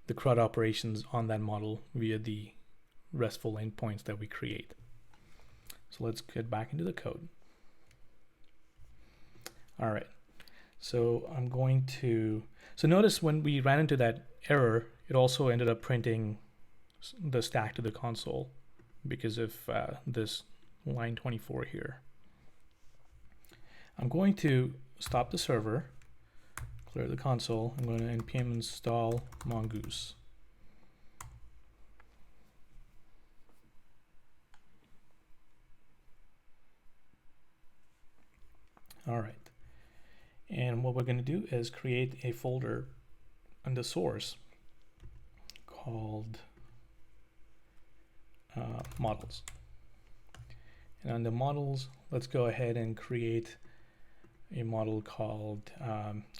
the CRUD operations on that model via the RESTful endpoints that we create. So let's get back into the code. All right, so I'm going to, so notice when we ran into that error, it also ended up printing the stack to the console because of this line 24 here. I'm going to stop the server, clear the console. I'm going to npm install Mongoose. All right. And what we're going to do is create a folder under source called models. And under models, let's go ahead and create a model called,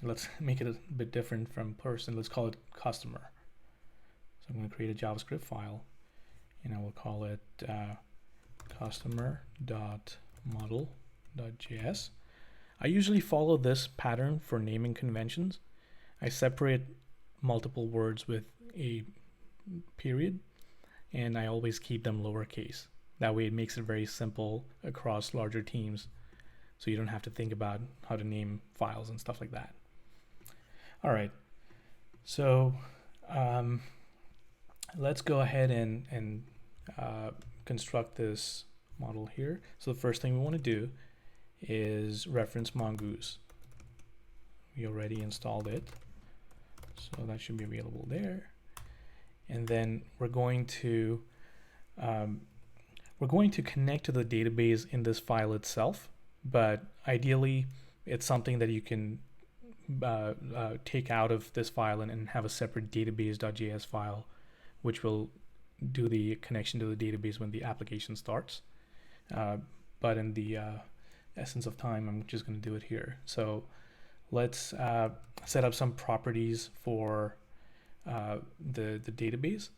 let's make it a bit different from person. Let's call it customer. So I'm going to create a JavaScript file, and I will call it customer.model.js. I usually follow this pattern for naming conventions. I separate multiple words with a period, and I always keep them lowercase. That way it makes it very simple across larger teams, so you don't have to think about how to name files and stuff like that. All right, so let's go ahead and construct this model here. So the first thing we want to do is reference Mongoose. we already installed it, so that should be available there. And then we're going to connect to the database in this file itself, but ideally it's something that you can take out of this file and have a separate database.js file, which will do the connection to the database when the application starts. But in the essence of time, I'm just going to do it here. So let's set up some properties for the database.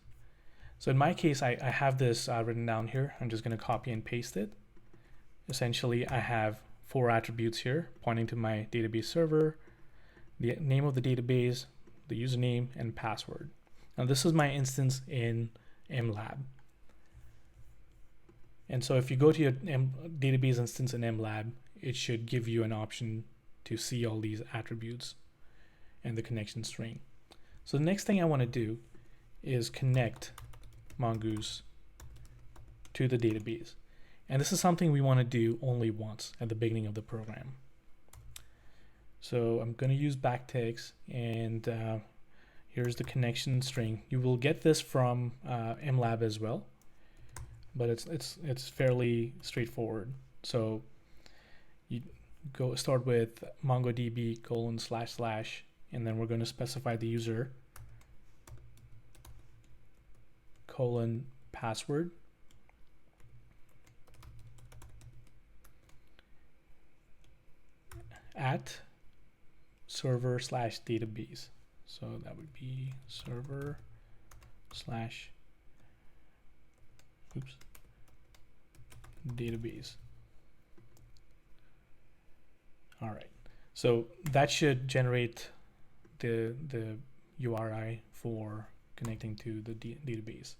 So in my case, I have this written down here. I'm just going to copy and paste it. Essentially, I have 4 attributes here pointing to my database server, the name of the database, the username, and password. Now this is my instance in MLab. And so if you go to your database instance in MLab, it should give you an option to see all these attributes and the connection string. So the next thing I want to do is connect Mongoose to the database. And this is something we want to do only once at the beginning of the program. So I'm going to use backticks, and here's the connection string. You will get this from MLab as well, but it's fairly straightforward. So you start with MongoDB : / and then we're going to specify the user : password, at server / database. So that would be server / database. All right. So that should generate the URI for connecting to the database.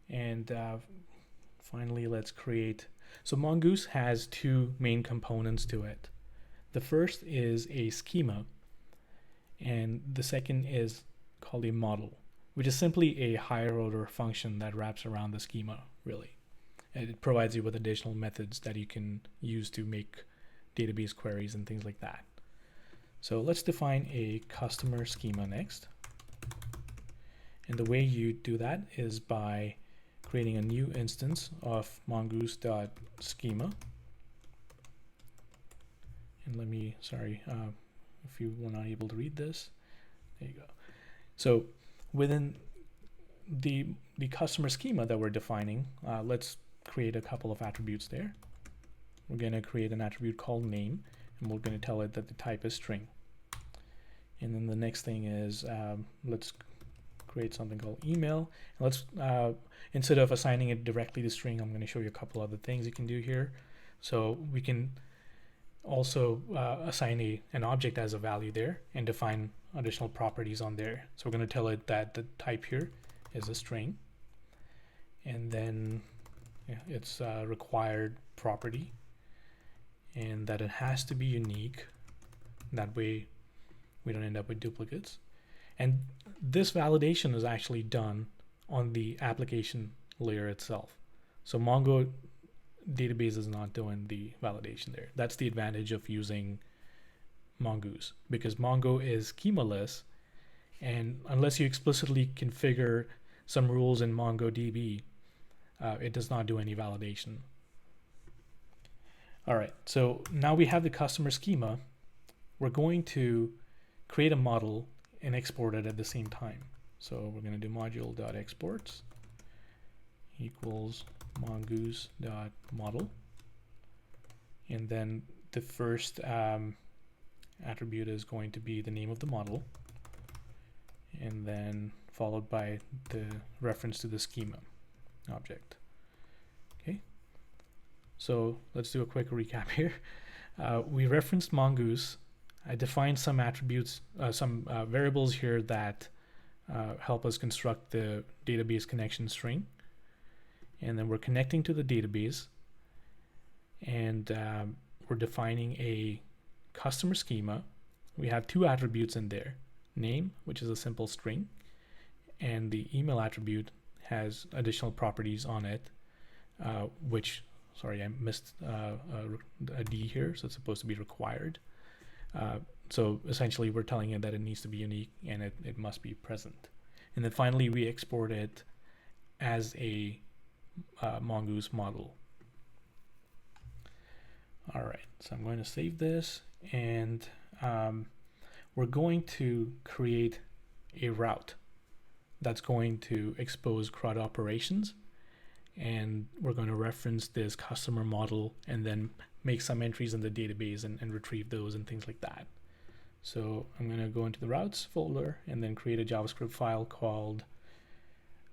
And finally, let's create. So Mongoose has 2 main components to it. The first is a schema, and the second is called a model, which is simply a higher order function that wraps around the schema, really. And it provides you with additional methods that you can use to make database queries and things like that. So let's define a customer schema next. And the way you do that is by creating a new instance of mongoose.schema. And let me, if you were not able to read this, there you go. So within the customer schema that we're defining, let's create a couple of attributes there. We're going to create an attribute called name, and we're going to tell it that the type is string. And then the next thing is let's create something called email. And let's instead of assigning it directly to string, I'm going to show you a couple other things you can do here. So we can also assign an object as a value there and define additional properties on there. So we're going to tell it that the type here is a string, and then it's a required property, and that it has to be unique. That way we don't end up with duplicates. And this validation is actually done on the application layer itself. So Mongo database is not doing the validation there. That's the advantage of using Mongoose, because Mongo is schemaless, and unless you explicitly configure some rules in MongoDB, it does not do any validation. All right, so now we have the customer schema. We're going to create a model and export it at the same time. So we're going to do module.exports equals mongoose.model. And then the first attribute is going to be the name of the model, and then followed by the reference to the schema object. Okay, so let's do a quick recap here. We referenced Mongoose. I defined some attributes, some variables here that help us construct the database connection string. And then we're connecting to the database, and we're defining a customer schema. We have 2 attributes in there: name, which is a simple string, and the email attribute has additional properties on it, which, sorry, I missed a D here, so it's supposed to be required. So essentially we're telling it that it needs to be unique and it must be present. And then finally we export it as a mongoose model. All right, so I'm going to save this, and we're going to create a route that's going to expose CRUD operations, and we're going to reference this customer model and then make some entries in the database and retrieve those and things like that. So I'm going to go into the routes folder and then create a JavaScript file called,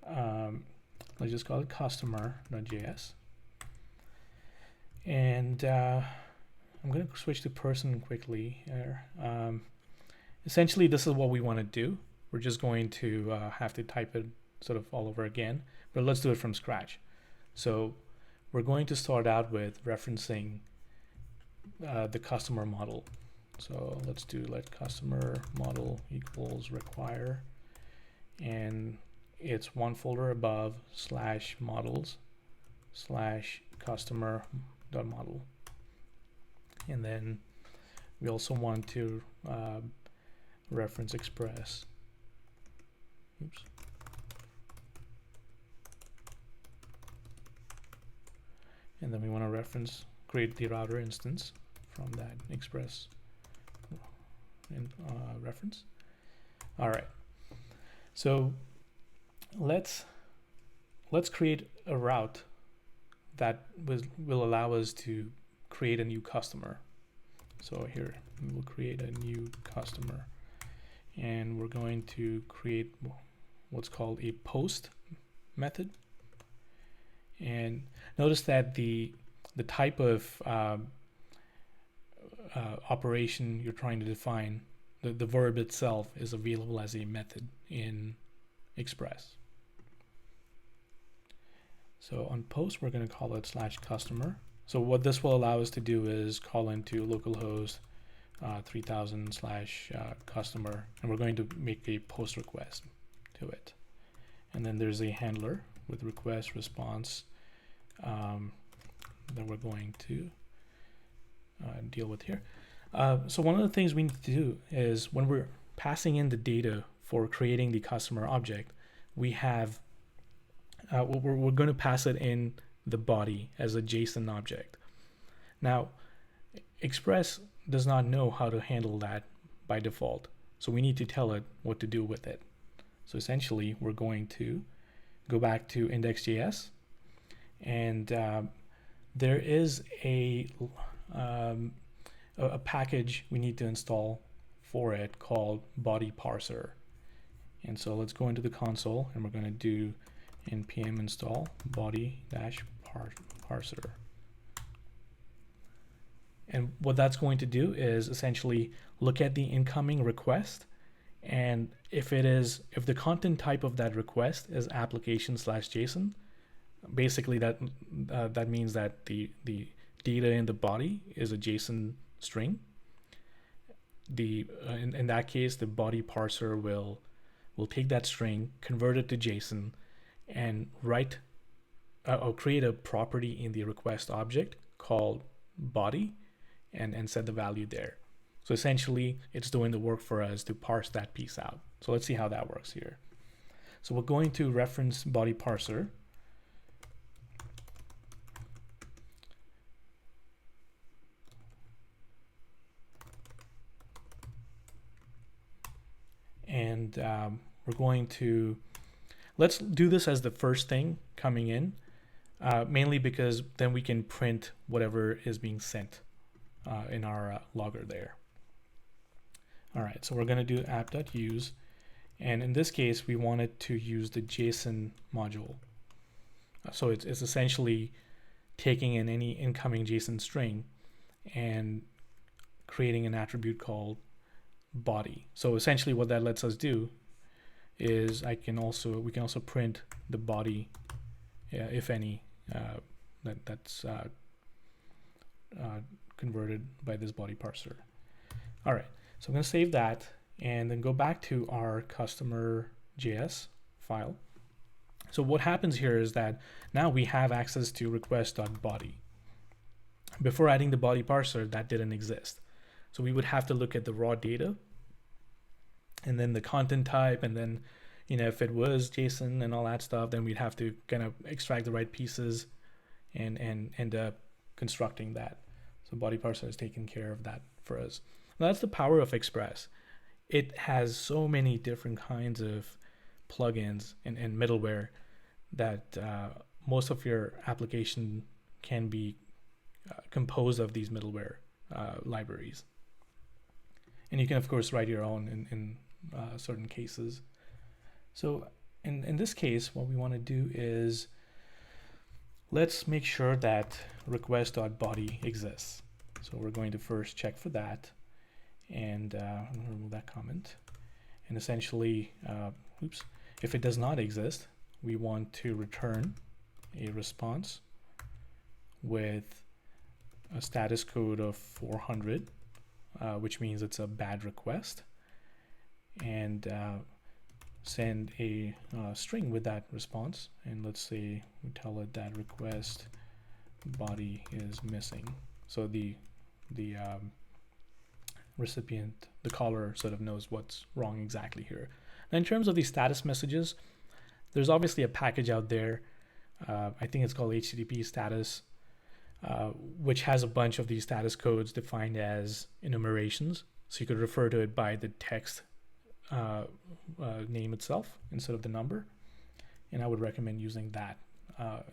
let's just call it customer.js. And I'm going to switch to person quickly here. Essentially, this is what we want to do. We're just going to have to type it sort of all over again, but let's do it from scratch. So we're going to start out with referencing the customer model. So let's do let customer model equals require, and it's one folder above /models /customer.model. And then we also want to reference express. Oops. And then we want to reference create the router instance from that express reference. All right. So let's create a route that will allow us to create a new customer. So here we will create a new customer, and we're going to create what's called a post method. And notice that the type of operation you're trying to define, the verb itself is available as a method in Express. So on post, we're going to call it /customer. So what this will allow us to do is call into localhost 3000 /customer, and we're going to make a post request to it. And then there's a handler with request response that we're going to deal with here. So one of the things we need to do is when we're passing in the data for creating the customer object, we have we're going to pass it in the body as a JSON object. Now, Express does not know how to handle that by default, so we need to tell it what to do with it. So essentially, we're going to go back to index.js, and there is a package we need to install for it called body parser. And so let's go into the console, and we're going to do npm install body-parser. And what that's going to do is essentially look at the incoming request, and if the content type of that request is application/JSON, basically that means that the data in the body is a JSON string. In that case, the body parser will take that string, convert it to JSON, and write or create a property in the request object called body, and set the value there. So essentially, it's doing the work for us to parse that piece out. So let's see how that works here. So we're going to reference body parser. And we're going to, let's do this as the first thing coming in, mainly because then we can print whatever is being sent in our logger there. All right, so we're going to do app.use, and in this case, we wanted to use the JSON module. So it's essentially taking in any incoming JSON string and creating an attribute called body. So essentially what that lets us do is we can also print the body, if any, that's converted by this body parser. All right, so I'm going to save that and then go back to our customer.js file. So what happens here is that now we have access to request.body. Before adding the body parser, that didn't exist. So we would have to look at the raw data and then the content type, and then, if it was JSON and all that stuff, then we'd have to kind of extract the right pieces and end up constructing that. So body parser is taking care of that for us. Now, that's the power of Express. It has so many different kinds of plugins and middleware that most of your application can be composed of these middleware libraries. And you can, of course, write your own in certain cases. So in this case, what we want to do is let's make sure that request.body exists. So we're going to first check for that, and I'm going to remove that comment. And essentially, if it does not exist, we want to return a response with a status code of 400, which means it's a bad request, and send a string with that response. And let's say we tell it that request body is missing. So the recipient, the caller, sort of knows what's wrong exactly here. Now, in terms of these status messages, there's obviously a package out there. I think it's called HTTP status, which has a bunch of these status codes defined as enumerations. So you could refer to it by the text name itself instead of the number. And I would recommend using that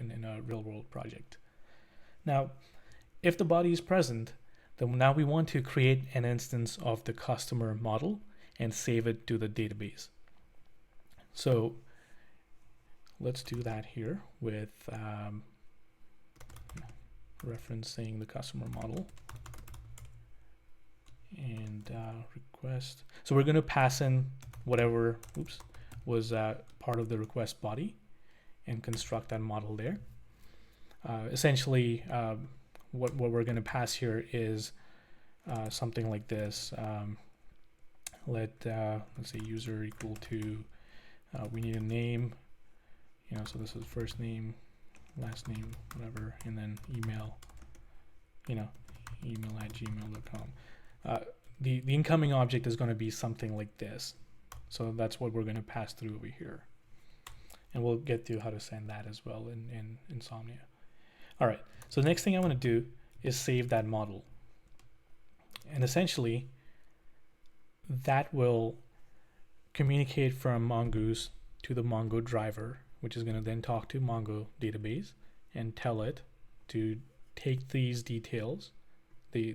in a real world project. Now, if the body is present, then now we want to create an instance of the customer model and save it to the database. So let's do that here with referencing the customer model and request. So we're going to pass in whatever was part of the request body and construct that model there. Essentially, what we're going to pass here is something like this. Let's say user equal to, we need a name, so this is first name, last name, whatever, and then email, email at gmail.com. The incoming object is going to be something like this. So that's what we're going to pass through over here. And we'll get to how to send that as well in Insomnia. All right, so the next thing I want to do is save that model. And essentially, that will communicate from Mongoose to the Mongo driver, which is going to then talk to Mongo database and tell it to take these details, the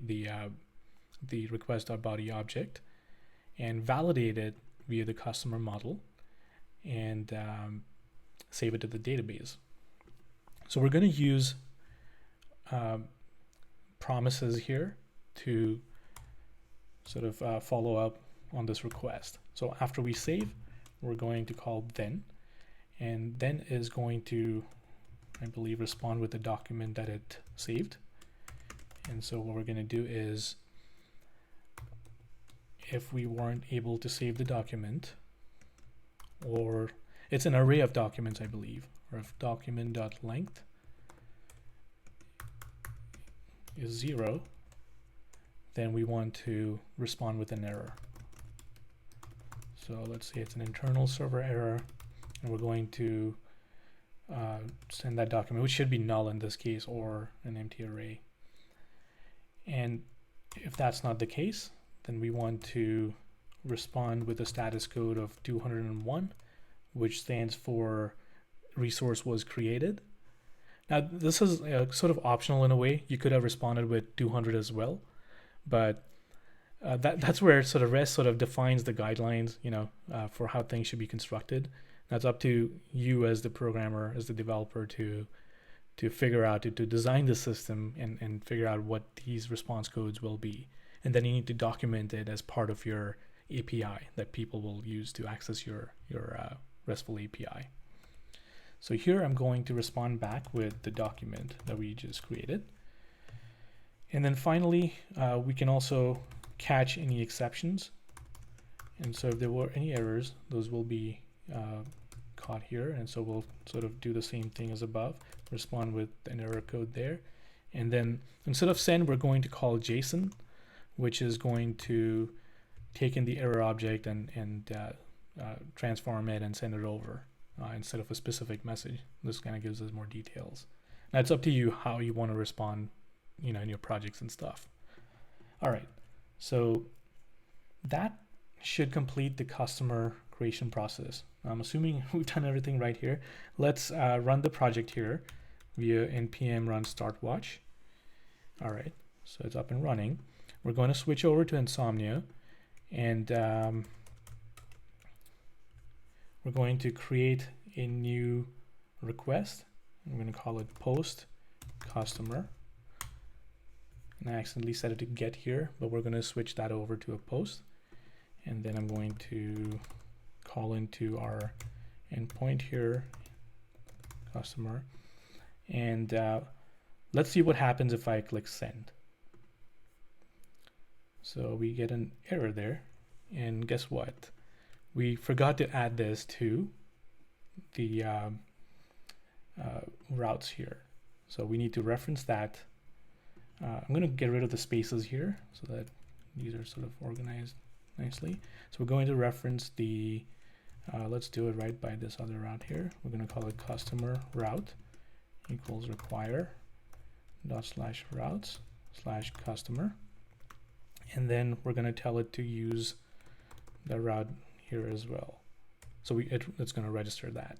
request.body object, and validate it via the customer model and save it to the database. So we're going to use promises here to sort of follow up on this request. So after we save, we're going to call then, and then is going to, I believe, respond with the document that it saved. And so what we're going to do is, if we weren't able to save the document, or it's an array of documents, I believe, or if document.length is 0, then we want to respond with an error. So let's say it's an internal server error, and we're going to send that document, which should be null in this case, or an empty array. And if that's not the case, then we want to respond with a status code of 201, which stands for resource was created. Now, this is sort of optional in a way. You could have responded with 200 as well, but that's where sort of REST sort of defines the guidelines, for how things should be constructed. That's up to you as the programmer, as the developer, to figure out, to design the system and figure out what these response codes will be. And then you need to document it as part of your API that people will use to access your RESTful API. So here I'm going to respond back with the document that we just created. And then finally, we can also catch any exceptions. And so if there were any errors, those will be caught here. And so we'll sort of do the same thing as above, respond with an error code there. And then instead of send, we're going to call JSON which is going to take in the error object and transform it and send it over instead of a specific message. This kind of gives us more details. Now it's up to you how you want to respond, in your projects and stuff. All right, so that should complete the customer creation process. I'm assuming we've done everything right here. Let's run the project here via npm run start watch. All right, so it's up and running. We're going to switch over to Insomnia, and we're going to create a new request. I'm going to call it post customer. And I accidentally set it to get here, but we're going to switch that over to a post. And then I'm going to call into our endpoint here, customer. And let's see what happens if I click send. So we get an error there. And guess what? We forgot to add this to the routes here. So we need to reference that. I'm going to get rid of the spaces here so that these are sort of organized nicely. So we're going to reference the, let's do it right by this other route here. We're going to call it customer route equals require dot slash routes slash customer. And then we're going to tell it to use the route here as well. So it's going to register that.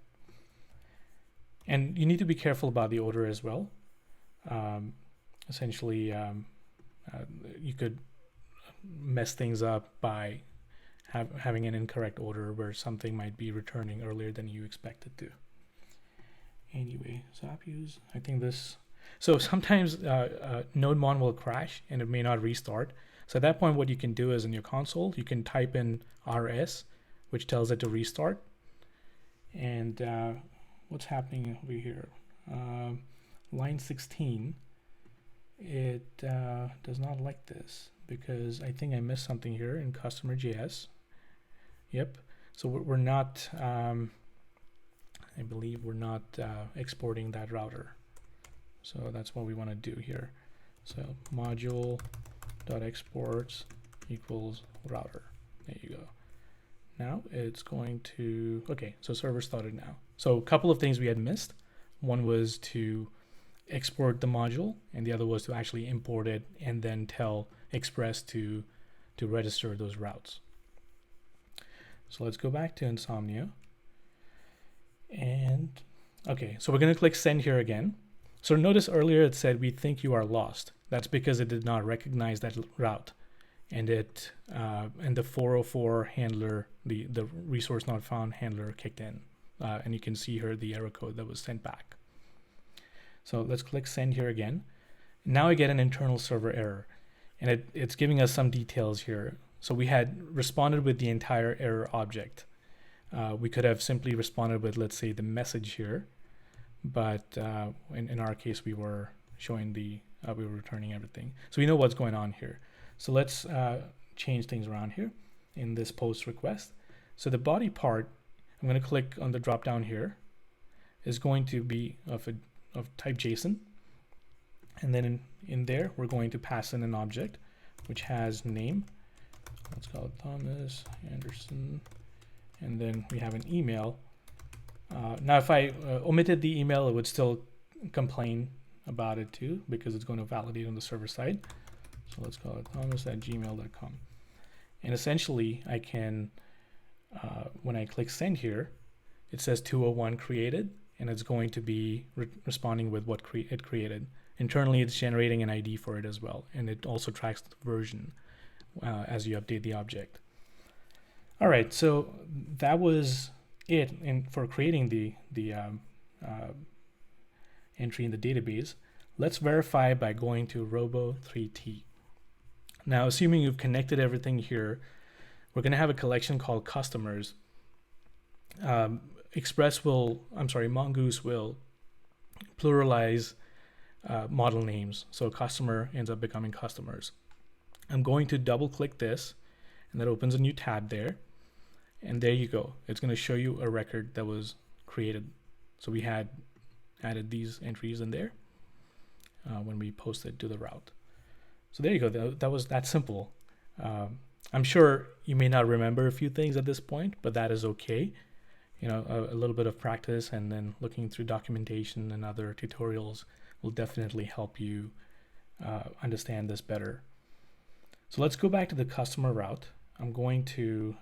And you need to be careful about the order as well. Essentially, you could mess things up by having an incorrect order where something might be returning earlier than you expect it to. Anyway, zap use, I think this. So sometimes NodeMon will crash and it may not restart. So at that point, what you can do is in your console, you can type in rs, which tells it to restart. And what's happening over here? Line 16. It does not like this because I think I missed something here in customer.js. Yep. So we're not, I believe we're not exporting that router. So that's what we want to do here. So module.exports equals router. There you go. Now it's going to, okay, so server started now. So a couple of things we had missed. One was to export the module, and the other was to actually import it and then tell Express to register those routes. So let's go back to Insomnia. And okay, so we're going to click send here again. So notice earlier it said we think you are lost. That's because it did not recognize that route, and it and the 404 handler, the resource not found handler kicked in, and you can see here the error code that was sent back. So let's click send here again. Now I get an internal server error, and it's giving us some details here. So we had responded with the entire error object. We could have simply responded with, let's say, the message here, but in our case, we were showing we were returning everything. So we know what's going on here. So let's change things around here in this post request. So the body part, I'm going to click on the drop down here, is going to be of type JSON. And then in there, we're going to pass in an object which has name. Let's call it Thomas Anderson. And then we have an email. Now, if I omitted the email, it would still complain about it too, because it's going to validate on the server side. So let's call it thomas@gmail.com. And essentially, I can, when I click send here, it says 201 created, and it's going to be responding with what it created. Internally, it's generating an ID for it as well, and it also tracks the version as you update the object. All right, so that was it for creating the entry in the database. Let's verify by going to robo3t. Now, assuming you've connected everything here, we're going to have a collection called customers. Mongoose will pluralize model names, so customer ends up becoming customers. I'm going to double click this, and that opens a new tab there. And there you go. It's going to show you a record that was created. So we had added these entries in there when we posted to the route. So there you go. That was that simple. I'm sure you may not remember a few things at this point, but that is okay. A little bit of practice and then looking through documentation and other tutorials will definitely help you understand this better. So let's go back to the customer route. I'm going to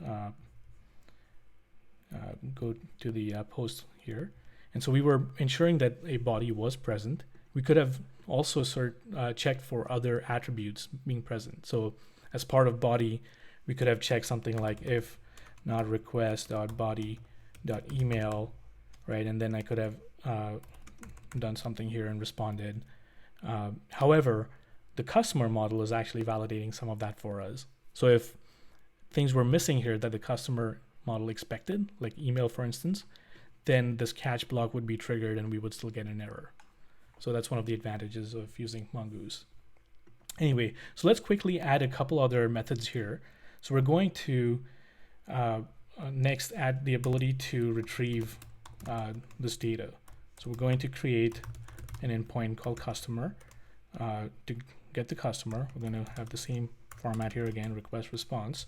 go to the post here. And so we were ensuring that a body was present. We could have also checked for other attributes being present. So as part of body, we could have checked something like if not request.body.email, right? And then I could have done something here and responded. However, the customer model is actually validating some of that for us. So if things were missing here that the customer model expected, like email, for instance, then this catch block would be triggered and we would still get an error. So that's one of the advantages of using Mongoose. Anyway, so let's quickly add a couple other methods here. So we're going to next add the ability to retrieve this data. So we're going to create an endpoint called customer to get the customer. We're going to have the same format here again, request response.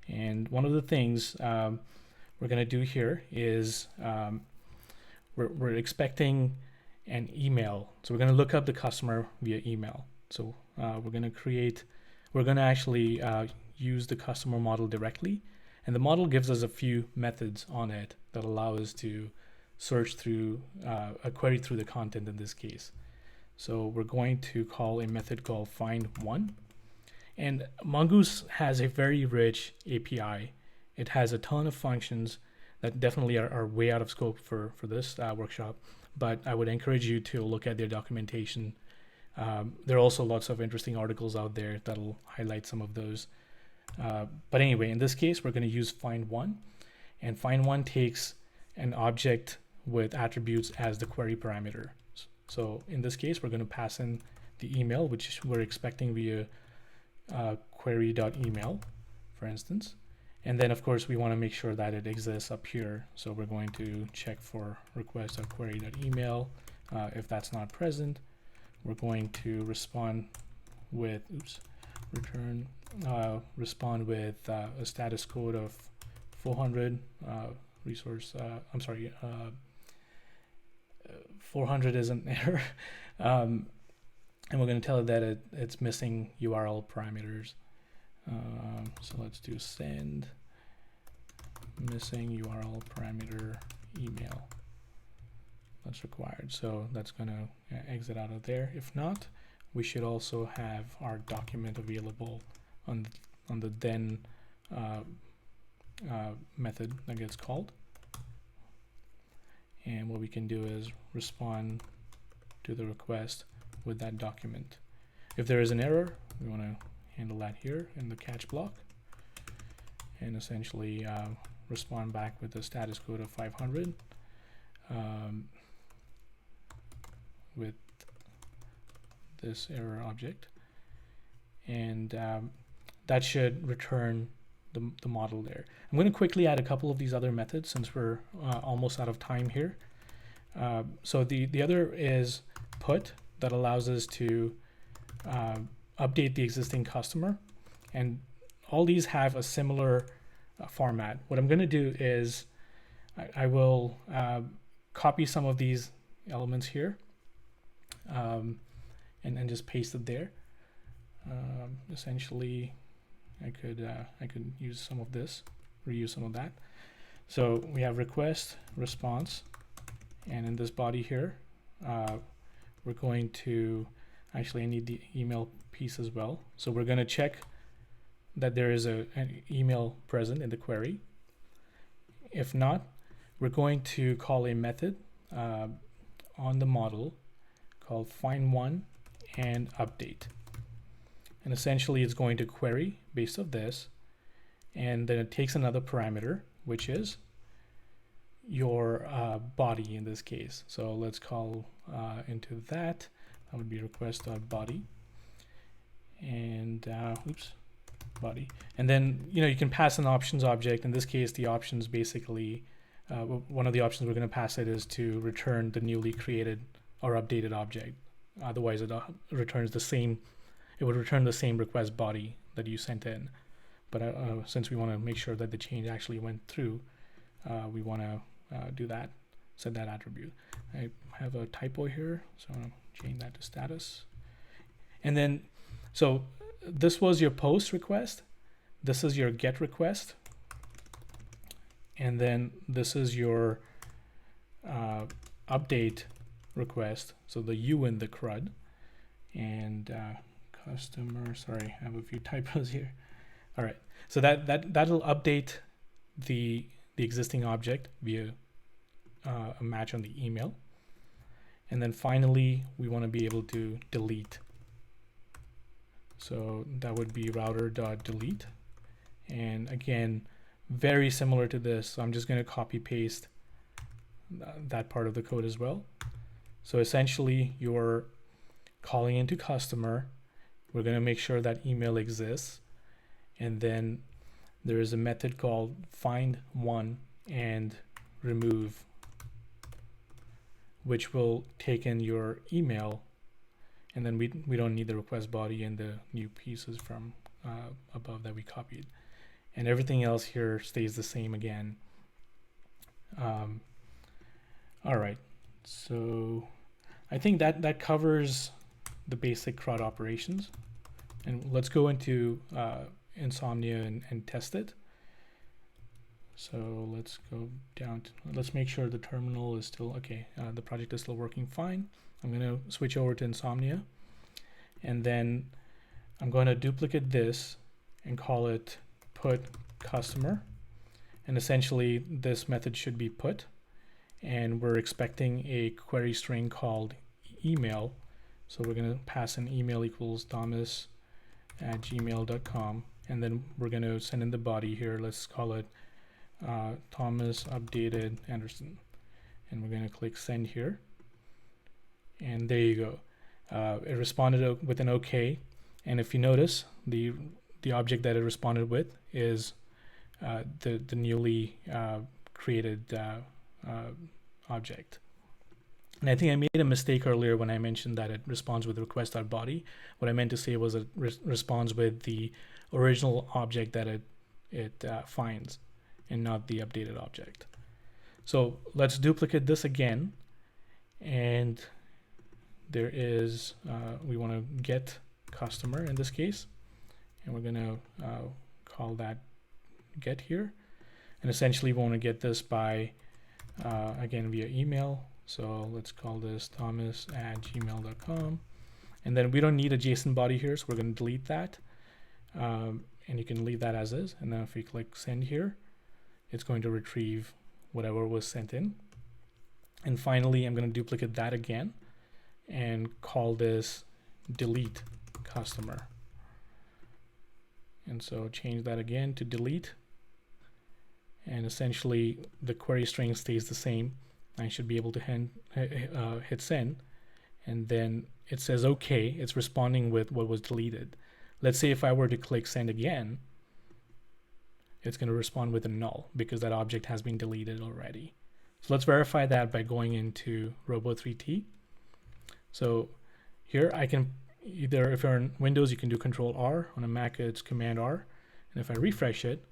And one of the things we're going to do here is we're expecting an email. So we're going to look up the customer via email. So we're going to actually use the customer model directly. And the model gives us a few methods on it that allow us to search through a query through the content in this case. So we're going to call a method called find1. And Mongoose has a very rich API. It has a ton of functions that definitely are way out of scope for this workshop, but I would encourage you to look at their documentation. There are also lots of interesting articles out there that'll highlight some of those. But anyway, in this case, we're going to use find1, and find1 takes an object with attributes as the query parameter. So in this case, we're going to pass in the email, which we're expecting via query.email, for instance. And then, of course, we want to make sure that it exists up here. So we're going to check for request.query.email. If that's not present, we're going to respond with, respond with a status code of 400 resource. 400 is an error. And we're going to tell it that it's missing URL parameters. So let's do send missing URL parameter email. That's required. So that's going to exit out of there. If not, we should also have our document available on the then method that gets called. And what we can do is respond to the request with that document. If there is an error, we want to handle that here in the catch block and essentially respond back with the status code of 500 with this error object, and that should return the model there. I'm going to quickly add a couple of these other methods since we're almost out of time here. So the other is put, that allows us to update the existing customer, and all these have a similar format. What I'm going to do is I will copy some of these elements here and just paste it there. Essentially, I could use some of this, reuse some of that. So we have request response, and in this body here, we're going to actually, I need the email piece as well. So we're going to check that there is an email present in the query. If not, we're going to call a method on the model called find1 and update. And essentially it's going to query based on this, and then it takes another parameter, which is your body in this case. So let's call into that would be request.body and body. And then you can pass an options object. In this case, the options basically one of the options we're going to pass it is to return the newly created or updated object. Otherwise, it returns the same. it would return the same request body that you sent in. But since we want to make sure that the change actually went through, we want to do that, set that attribute. I have a typo here, so I'm going to change that to status. And then, so this was your post request. This is your get request. And then this is your update request. So the U in the CRUD. And customer, sorry, I have a few typos here. All right, so that'll update the existing object via a match on the email. And then finally, we want to be able to delete. So that would be router.delete. And again, very similar to this. So I'm just going to copy paste that part of the code as well. So essentially, you're calling into customer. We're going to make sure that email exists. And then there is a method called find one and remove, which will take in your email. And then we don't need the request body and the new pieces from above that we copied. And everything else here stays the same again. All right, so I think that covers the basic CRUD operations. And let's go into Insomnia and test it. So let's go down to, let's make sure the terminal is still okay. The project is still working fine. I'm going to switch over to Insomnia, and then I'm going to duplicate this and call it put customer. And essentially this method should be put, and we're expecting a query string called email. So we're going to pass in email equals thomas@gmail.com, and then we're going to send in the body here. Let's call it Thomas updated Anderson, and we're going to click send here, and there you go. It responded with an OK, and if you notice, the object that it responded with is the newly created object. And I think I made a mistake earlier when I mentioned that it responds with request.body. What I meant to say was it responds with the original object that it finds, and not the updated object. So let's duplicate this again, and there is we want to get customer in this case, and we're going to call that get here, and essentially we want to get this by again via email. So let's call this thomas@gmail.com, and then we don't need a JSON body here, so we're going to delete that, and you can leave that as is. And then if we click send here, it's going to retrieve whatever was sent in. And finally, I'm going to duplicate that again and call this delete customer. And so change that again to delete. And essentially the query string stays the same. I should be able to hit send, and then it says okay, it's responding with what was deleted. Let's say if I were to click send again, it's going to respond with a null because that object has been deleted already. So let's verify that by going into Robo3T. So here I can either, if you're in Windows, you can do Control R. On a Mac, it's Command R. And if I refresh it,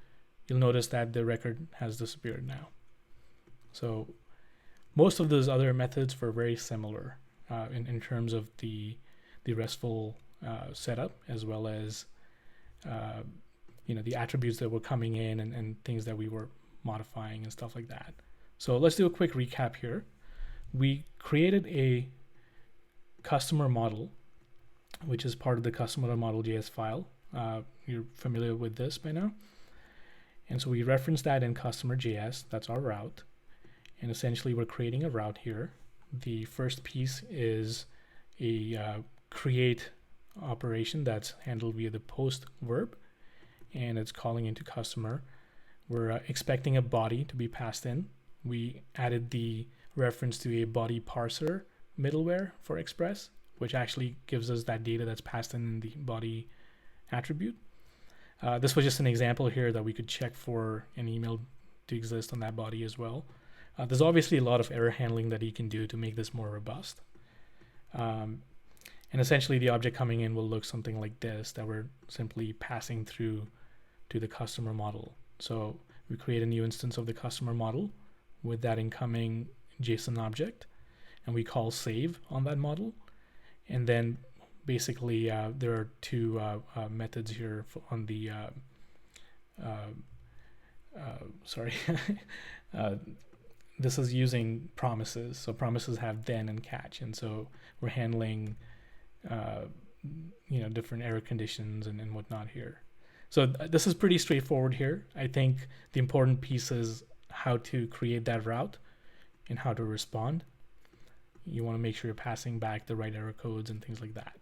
you'll notice that the record has disappeared now. So most of those other methods were very similar in terms of the RESTful setup, as well as the attributes that were coming in and things that we were modifying and stuff like that. So let's do a quick recap here. We created a customer model, which is part of the customer model.js file. You're familiar with this by now. And so we reference that in customer.js. That's our route. And essentially we're creating a route here. The first piece is a create operation that's handled via the post verb, and it's calling into customer. We're expecting a body to be passed in. We added the reference to a body parser middleware for Express, which actually gives us that data that's passed in the body attribute. This was just an example here that we could check for an email to exist on that body as well. There's obviously a lot of error handling that you can do to make this more robust. And essentially the object coming in will look something like this, that we're simply passing through to the customer model. So we create a new instance of the customer model with that incoming JSON object, and we call save on that model. And then basically there are two methods here on the sorry this is using promises. So promises have then and catch, and so we're handling different error conditions and whatnot here. So this is pretty straightforward here. I think the important piece is how to create that route and how to respond. You want to make sure you're passing back the right error codes and things like that,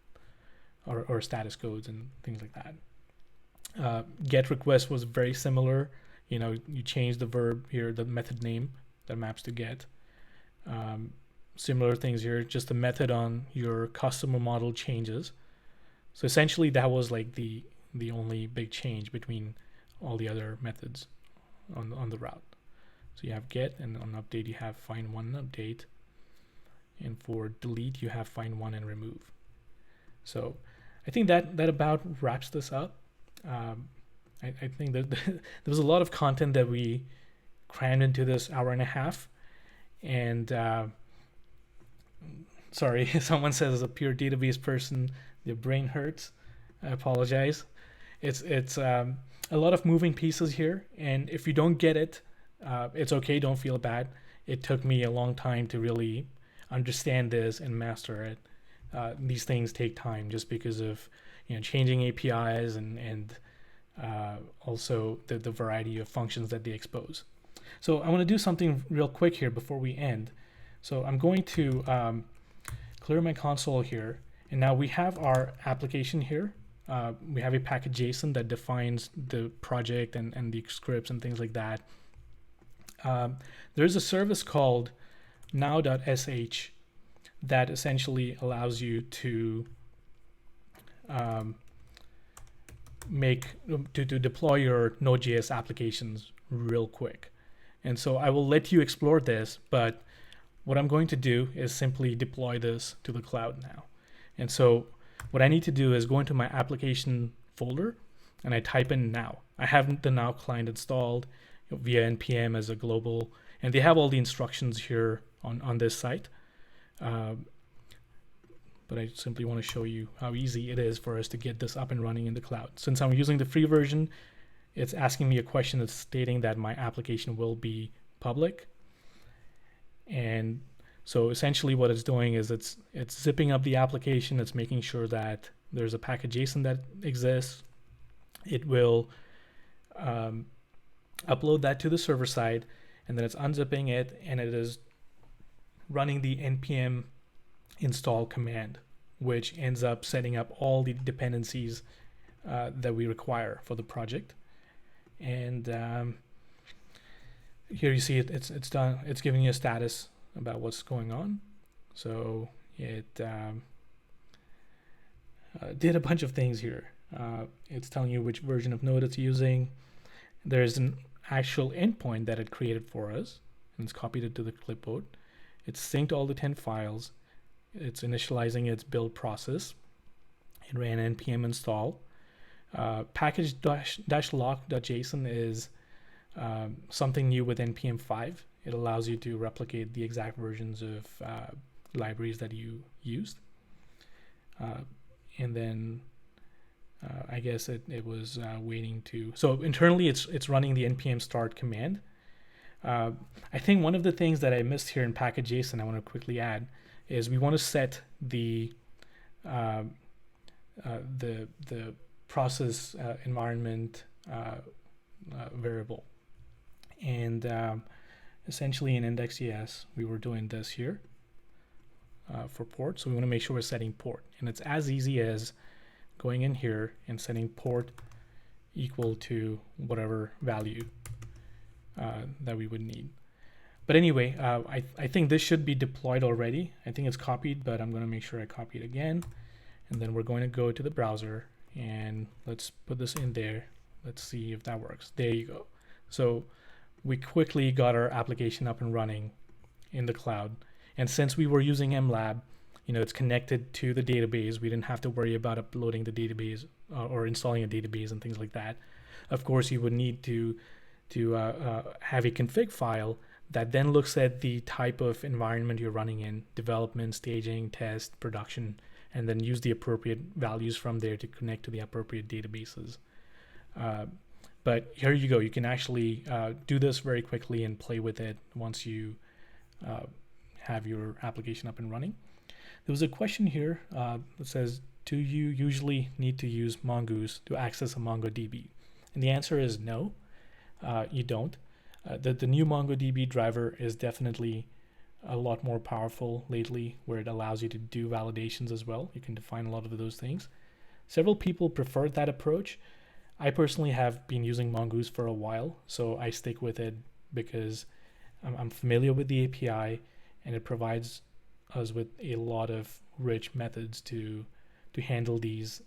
or status codes and things like that. Get request was very similar. You change the verb here, the method name that maps to get. Similar things here, just the method on your customer model changes. So essentially that was like the only big change between all the other methods on the route. So you have get, and on update you have find one and update. And for delete you have find one and remove. So I think that about wraps this up. I think that there was a lot of content that we crammed into this hour and a half. And sorry, someone says as a pure database person, their brain hurts. I apologize. It's a lot of moving pieces here, and if you don't get it, it's okay. Don't feel bad. It took me a long time to really understand this and master it. These things take time just because of changing APIs and also the variety of functions that they expose. So I want to do something real quick here before we end. So I'm going to clear my console here, and now we have our application here. We have a package JSON that defines the project and the scripts and things like that. There's a service called now.sh that essentially allows you to deploy your Node.js applications real quick. And so I will let you explore this, but what I'm going to do is simply deploy this to the cloud now. And so what I need to do is go into my application folder and I type in now. I have the now client installed via npm as a global, and they have all the instructions here on this site. But I simply want to show you how easy it is for us to get this up and running in the cloud. Since I'm using the free version, it's asking me a question that's stating that my application will be public. And so essentially what it's doing is it's zipping up the application. It's making sure that there's a package JSON that exists. It will upload that to the server side, and then it's unzipping it, and it is running the npm install command, which ends up setting up all the dependencies that we require for the project. And here you see it's done. It's giving you a status about what's going on. So it did a bunch of things here. It's telling you which version of Node it's using. There's an actual endpoint that it created for us, and it's copied it to the clipboard. It's synced all the 10 files. It's initializing its build process. It ran npm install. Package-lock.json is something new with npm 5. It allows you to replicate the exact versions of libraries that you used. And then I guess it was waiting to. So internally, it's running the npm start command. I think one of the things that I missed here in package.json, I want to quickly add, is we want to set the process environment variable. And essentially in index.js, we were doing this here for port. So we want to make sure we're setting port. And it's as easy as going in here and setting port equal to whatever value that we would need. But anyway, I think this should be deployed already. I think it's copied, but I'm going to make sure I copy it again. And then we're going to go to the browser and let's put this in there. Let's see if that works. There you go. So we quickly got our application up and running in the cloud. And since we were using MLab, it's connected to the database. We didn't have to worry about uploading the database or installing a database and things like that. Of course, you would need to have a config file that then looks at the type of environment you're running in: development, staging, test, production, and then use the appropriate values from there to connect to the appropriate databases. But here you go. You can actually do this very quickly and play with it once you have your application up and running. There was a question here that says, do you usually need to use Mongoose to access a MongoDB? And the answer is no, you don't. The new MongoDB driver is definitely a lot more powerful lately, where it allows you to do validations as well. You can define a lot of those things. Several people prefer that approach. I personally have been using Mongoose for a while, so I stick with it because I'm familiar with the API, and it provides us with a lot of rich methods to handle these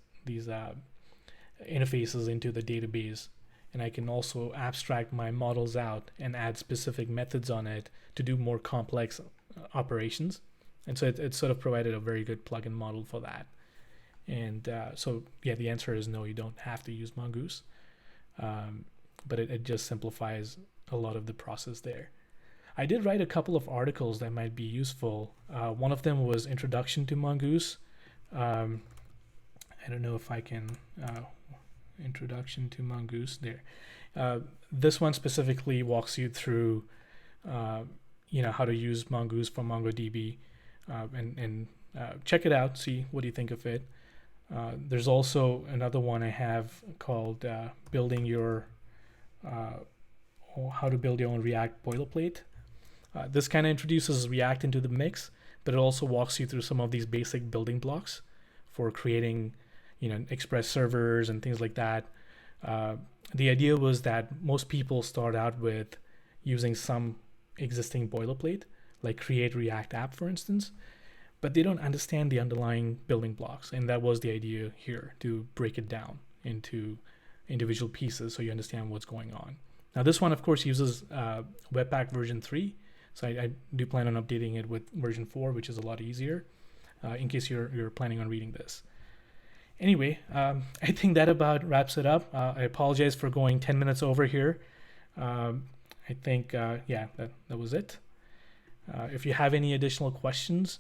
interfaces into the database. And I can also abstract my models out and add specific methods on it to do more complex operations. And so it sort of provided a very good plugin model for that. And so yeah, the answer is no, you don't have to use Mongoose, but it just simplifies a lot of the process there. I did write a couple of articles that might be useful. One of them was Introduction to Mongoose. I don't know if I can, Introduction to Mongoose there. This one specifically walks you through, how to use Mongoose for MongoDB, and check it out, see what you think of it. There's also another one I have called how to build your own React boilerplate. This kind of introduces React into the mix, but it also walks you through some of these basic building blocks for creating, Express servers and things like that. The idea was that most people start out with using some existing boilerplate, like create React app, for instance, but they don't understand the underlying building blocks. And that was the idea here, to break it down into individual pieces so you understand what's going on. Now, this one, of course, uses Webpack version 3. So I do plan on updating it with version 4, which is a lot easier, in case you're planning on reading this. Anyway, I think that about wraps it up. I apologize for going 10 minutes over here. I think, that was it. If you have any additional questions,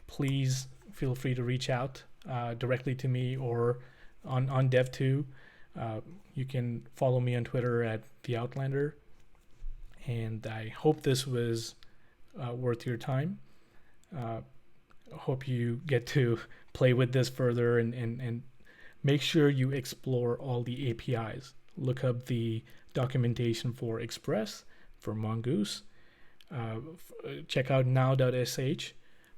please feel free to reach out directly to me or on Dev2. You can follow me on Twitter at TheOutlander. And I hope this was worth your time. Hope you get to play with this further and make sure you explore all the APIs. Look up the documentation for Express, for Mongoose. Check out now.sh,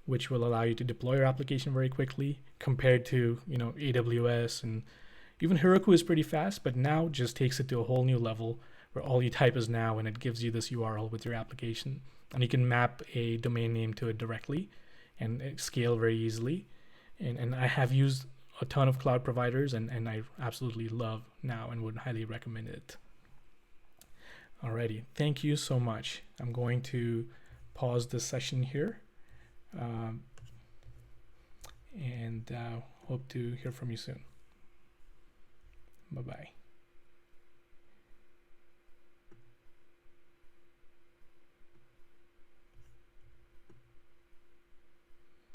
which will allow you to deploy your application very quickly compared to AWS, and even Heroku is pretty fast, but now just takes it to a whole new level where all you type is now and it gives you this URL with your application, and you can map a domain name to it directly and scale very easily. And I have used a ton of cloud providers, and I absolutely love Now and would highly recommend it. Alrighty, thank you so much. I'm going to pause this session here, and hope to hear from you soon. Bye-bye.